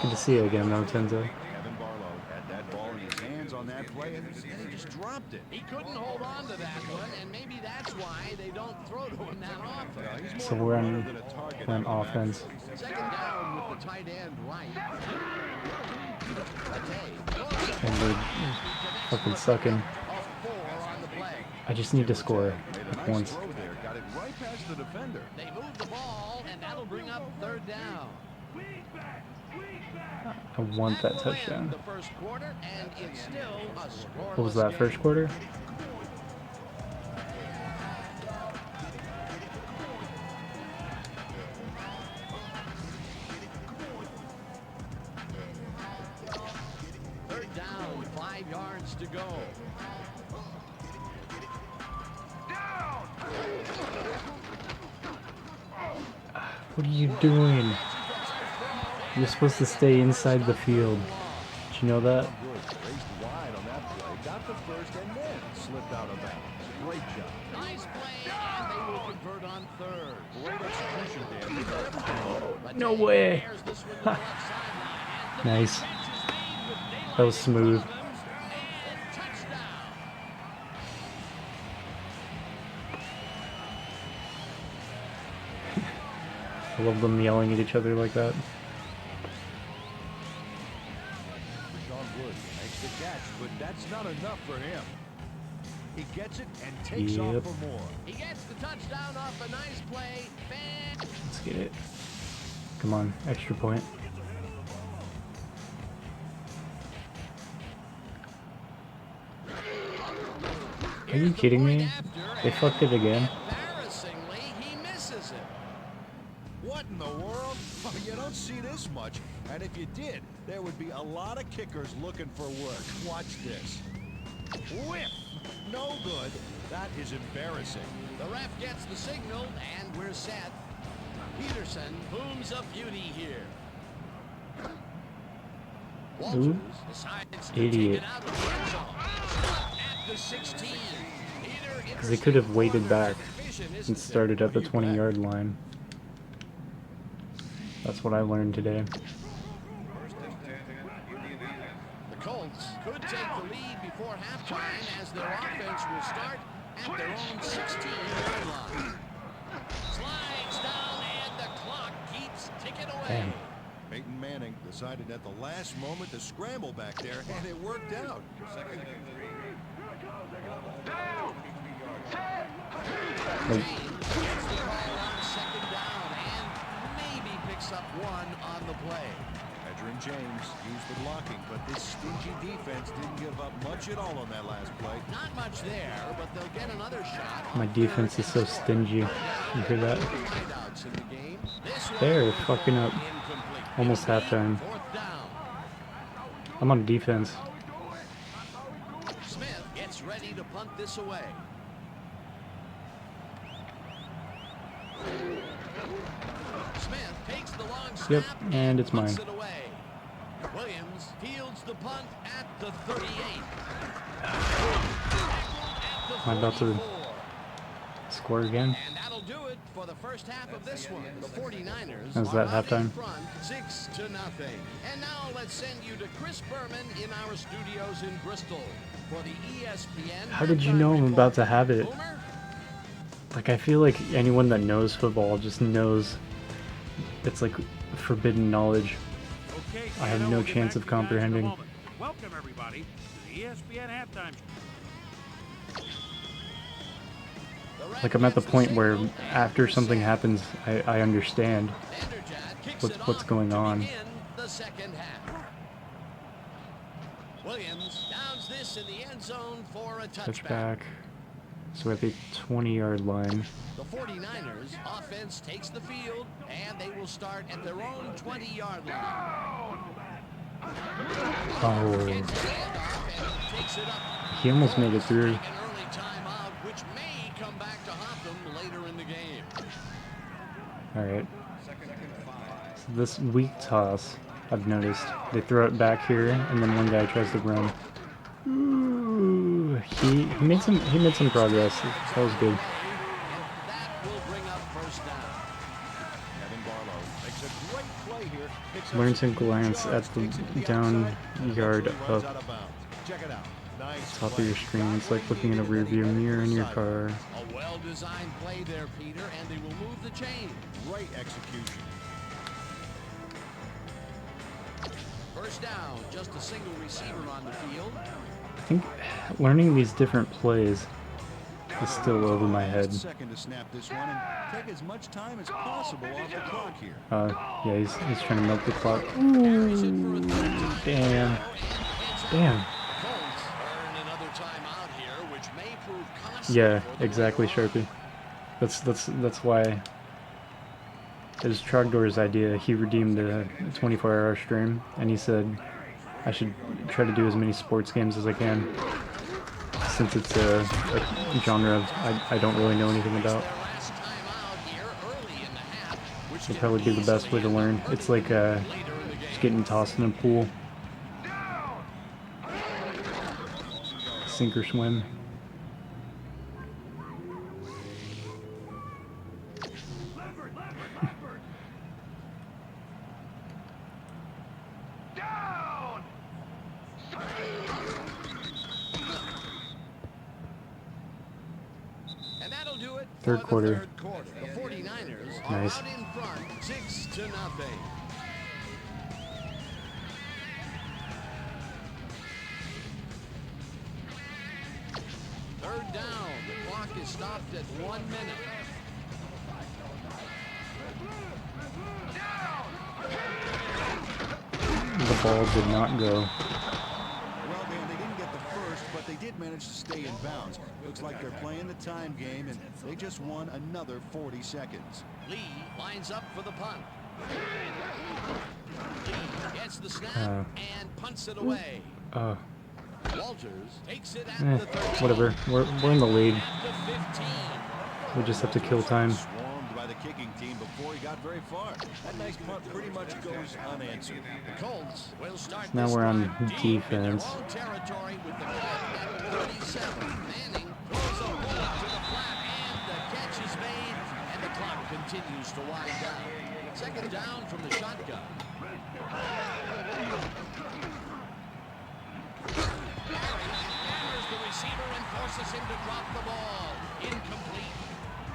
Speaker 11: Good to see you again, though, Tenza.
Speaker 15: Kevin Barlow had that ball in his hands on that play, and he just dropped it.
Speaker 14: He couldn't hold on to that one, and maybe that's why they don't throw to him that often.
Speaker 11: So we're on offense.
Speaker 14: 2nd down with the tight end right.
Speaker 11: And we're fucking sucking. I just need to score. Like once.
Speaker 15: Throw there, got it right past the defender.
Speaker 14: They move the ball, and that'll bring up third down.
Speaker 11: I want that touchdown.
Speaker 14: The first quarter, and it's still a scoreless
Speaker 11: What was that,
Speaker 14: game.
Speaker 11: first quarter?
Speaker 14: Third down, 5 yards to go.
Speaker 11: What are you doing? You're supposed to stay inside the field. Did you know that?
Speaker 15: Raced wide on that play, got the first, and then slipped out of bounds. Great job.
Speaker 14: Nice play, and they will convert on third.
Speaker 15: Great execution there.
Speaker 11: Oh, no way. Nice. That was smooth. I love them yelling at each other like that.
Speaker 15: Wood makes the catch, but that's not enough for him. He gets it and takes off for more.
Speaker 14: He gets the touchdown off a nice play.
Speaker 11: Let's get it. Come on, extra point. Are you kidding me? They fucked it again.
Speaker 14: Embarrassingly, he misses it.
Speaker 15: What in the world? Oh, you don't see this much. And if you did, there would be a lot of kickers looking for work. Watch this. Whiff! No good. That is embarrassing.
Speaker 14: The ref gets the signal, and we're set. Peterson booms a beauty here.
Speaker 11: Ooh, idiot.
Speaker 14: At the 16.
Speaker 11: Because they could have waited back and started at the 20-yard line. That's what I learned today.
Speaker 14: The Colts could take the lead before halftime as their offense will start at their own 16-yard line. Slides down and the clock keeps ticking away.
Speaker 11: Damn.
Speaker 15: Peyton Manning decided at the last moment to scramble back there, and it worked out.
Speaker 11: Nope.
Speaker 14: Second down and maybe picks up one on the play.
Speaker 15: Edgerrin James used the blocking, but this stingy defense didn't give up much at all on that last play.
Speaker 14: Not much there, but they'll get another shot.
Speaker 11: My defense is so stingy. You hear that? They're fucking up. Almost halftime. I'm on defense.
Speaker 14: Smith gets ready to punt this away. Smith takes the long snap.
Speaker 11: Yep, and it's mine.
Speaker 14: It away. Williams fields the punt at the 38.
Speaker 11: Am I about to score again?
Speaker 14: And that'll do it for the first half of this one. The 49ers
Speaker 11: Is that
Speaker 14: are up in
Speaker 11: halftime?
Speaker 14: front, 6-0. And now let's send you to Chris Berman in our studios in Bristol for the ESPN.
Speaker 11: How did you know I'm about to have it? Like, I feel like anyone that knows football just knows it's like forbidden knowledge.
Speaker 12: Okay,
Speaker 11: I have no chance of comprehending.
Speaker 12: Welcome everybody to the ESPN halftime.
Speaker 11: Like, I'm at the point where after something happens, I understand what's going on.
Speaker 14: The second half. Williams downs this in the end zone for a touchback.
Speaker 11: Touchback. So we're at the 20-yard line.
Speaker 14: The 49ers offense takes the field, and they will start at their own 20-yard line.
Speaker 11: Oh. He almost made it through.
Speaker 14: An early timeout, which may come back to haunt them later in the game.
Speaker 11: Alright. So this weak toss, I've noticed. They throw it back here, and then one guy tries to run. Ooh, he made some progress. That was good. Learn to glance at the down yard up. Top of your screen. It's like looking in a rearview mirror in your car.
Speaker 14: A well-designed play there, Peter, and they will move the chain.
Speaker 15: Great execution.
Speaker 14: First down, just a single receiver on the field.
Speaker 11: I think learning these different plays is still over my head.
Speaker 15: Second to snap this one and take as much time as possible off the clock here.
Speaker 11: Yeah, he's trying to milk the clock. Ooh, damn. Damn. Yeah, exactly, Sharpie. That's why it was Trogdor's idea. He redeemed a 24-hour stream, and he said I should try to do as many sports games as I can, since it's a genre I don't really know anything about. It'd probably be the best way to learn. It's like just getting tossed in a pool. Sink or swim. Third quarter.
Speaker 14: The 49ers
Speaker 11: Nice.
Speaker 14: are out in front, 6-0. Third down. The clock is stopped at 1 minute.
Speaker 11: The ball did not go.
Speaker 15: Well, Dan, they didn't get the first, but they did manage to stay in bounds. Looks like they're playing the time game, and they just won another 40 seconds.
Speaker 14: Lee lines up for the punt. Lee gets the snap and punts it away. Walters takes it at the 13.
Speaker 11: Whatever. We're in the lead. We just have to kill time.
Speaker 15: Swarmed by the kicking team before he got very far. That nice punt pretty much goes unanswered.
Speaker 14: The Colts will start
Speaker 11: Now we're on defense.
Speaker 14: territory with the clock at 37. Manning throws a bullet to the flat, and the catch is made, and the clock continues to wind down. Second down from the shotgun. Hammers the receiver and forces him to drop the ball. Incomplete.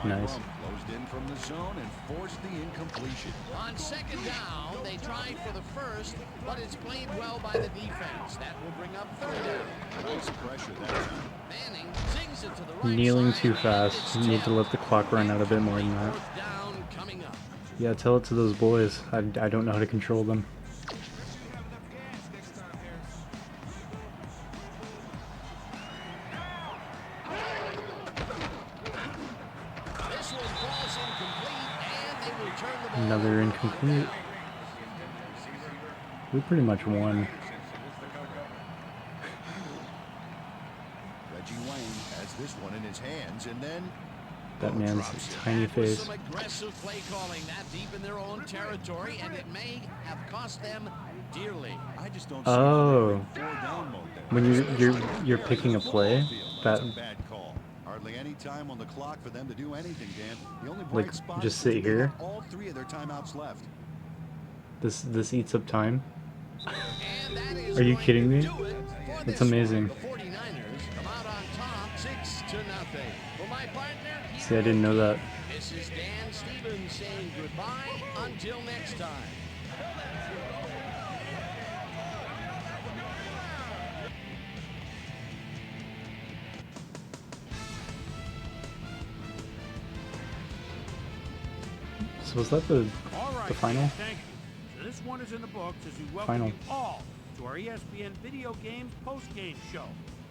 Speaker 11: Nice.
Speaker 15: Closed in from the zone and forced the incompletion.
Speaker 14: On second down, they tried for the first, but it's played well by the defense. That will bring up third down.
Speaker 15: Nice pressure that time.
Speaker 14: Manning zings it to the right
Speaker 11: Kneeling
Speaker 14: side,
Speaker 11: too
Speaker 14: and
Speaker 11: fast.
Speaker 14: it's
Speaker 11: You need to let the clock run out a bit more than that.
Speaker 14: fourth down coming up.
Speaker 11: Yeah, tell it to those boys. I don't know how to control them.
Speaker 14: This one falls incomplete, and they return the ball.
Speaker 11: Another incomplete. We pretty much won.
Speaker 15: Reggie Wayne has this one in his hands, and then
Speaker 11: That man's tiny face.
Speaker 14: Some aggressive play calling that deep in their own territory, and it may have cost them dearly.
Speaker 15: I just don't
Speaker 11: Oh,
Speaker 15: see down mode there.
Speaker 11: when you're picking a play, that
Speaker 15: That's a bad call. Hardly any time on the clock for them to do anything, Dan. The only bright
Speaker 11: like
Speaker 15: spot
Speaker 11: just
Speaker 15: is that
Speaker 11: sit
Speaker 15: they
Speaker 11: here.
Speaker 15: have all three of their timeouts left.
Speaker 11: This eats up time.
Speaker 14: And that is
Speaker 11: Are you
Speaker 14: going
Speaker 11: kidding
Speaker 14: to
Speaker 11: me?
Speaker 14: do it for
Speaker 11: It's
Speaker 14: this
Speaker 11: amazing.
Speaker 14: one. The 49ers come out on top, 6-0. For my partner,
Speaker 11: See, I didn't know that.
Speaker 14: this is Dan Stevens saying goodbye until next time.
Speaker 11: So was that the final?
Speaker 12: Thank you. So this one is in the books as we welcome
Speaker 11: Final.
Speaker 12: you all to our ESPN Video Games post-game show.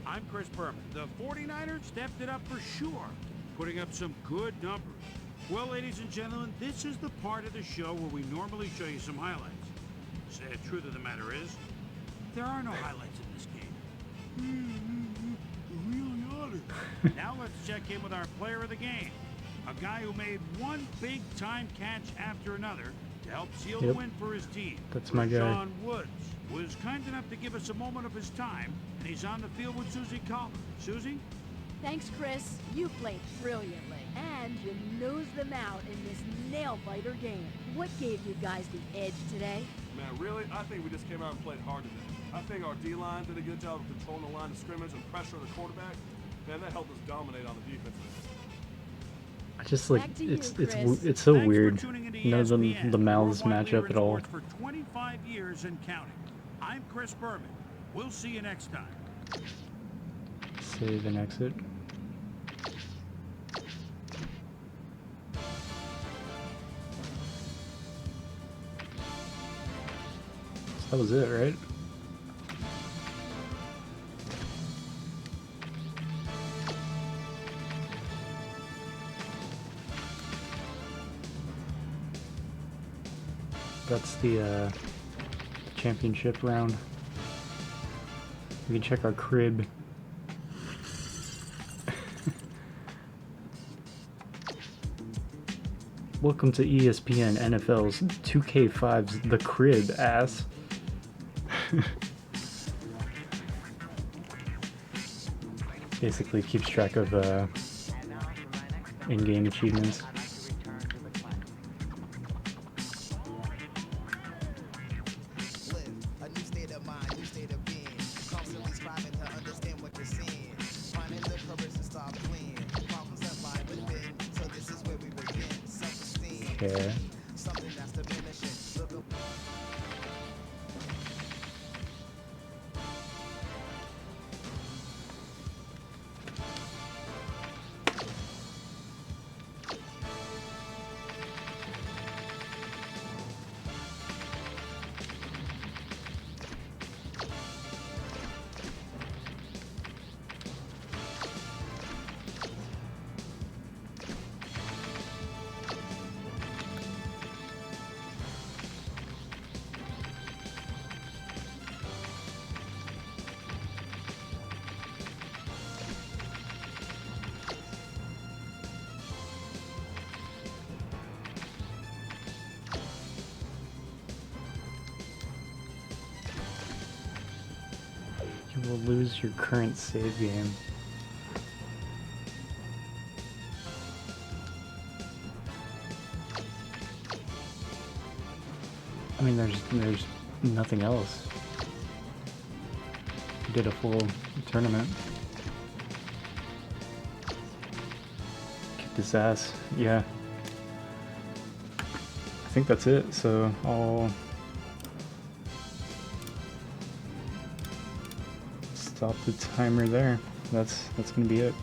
Speaker 12: I'm Chris Berman. The 49ers stepped it up for sure, putting up some good numbers. Well, ladies and gentlemen, this is the part of the show where we normally show you some highlights. The truth of the matter is, there are no highlights in this game. Really honored. Now let's check in with our player of the game. A guy who made one big-time catch after another to help seal the
Speaker 11: Yep.
Speaker 12: win for his team.
Speaker 11: That's my guy.
Speaker 12: Sean Woods was kind enough to give us a moment of his time, and he's on the field with Susie Collar. Susie?
Speaker 16: Thanks, Chris. You played brilliantly. And you nosed them out in this nail-biter game. What gave you guys the edge today?
Speaker 21: Man, really? I think we just came out and played hard today. I think our D-line did a good job of controlling the line of scrimmage and pressure the quarterback. Man, that helped us dominate on the defensive end.
Speaker 11: I just like
Speaker 16: Back to you,
Speaker 11: it's
Speaker 16: Chris.
Speaker 11: so
Speaker 12: Thanks for
Speaker 11: weird.
Speaker 12: tuning into
Speaker 11: None of the
Speaker 12: ESPN,
Speaker 11: mouths
Speaker 12: worldwide
Speaker 11: match
Speaker 12: leader
Speaker 11: up
Speaker 12: in
Speaker 11: at all.
Speaker 12: sports For 25 years and counting. I'm Chris Berman. We'll see you next time.
Speaker 11: Save and exit. That was it, right? That's the championship round. We can check our crib. Welcome to ESPN NFL's 2K5's The Crib, ass. Basically keeps track of in-game achievements. Okay. You will lose your current save game. I mean, there's nothing else. You did a full tournament. Kicked his ass. Yeah. I think that's it. So I'll stop the timer there. That's gonna be it.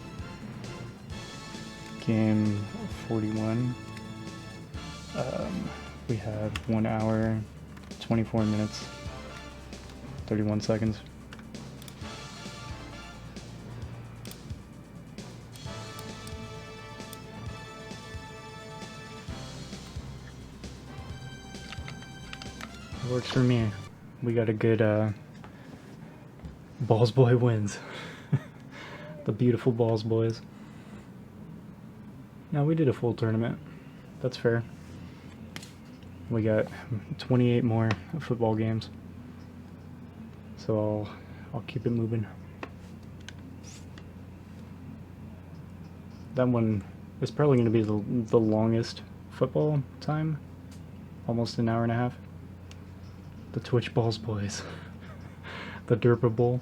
Speaker 11: Game 41. We have 1 hour, 24 minutes, 31 seconds. It works for me. We got a good Balls Boy wins. The beautiful Balls Boys. Now we did a full tournament. That's fair. We got 28 more football games. So I'll keep it moving. That one is probably going to be the longest football time. Almost an hour and a half. The Twitch Balls Boys. The Derpa Bowl.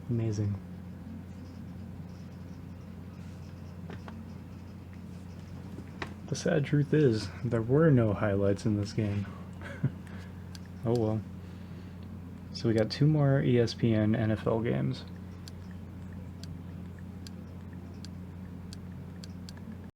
Speaker 11: Amazing. The sad truth is, there were no highlights in this game. Oh well. So we got 2 more ESPN NFL games.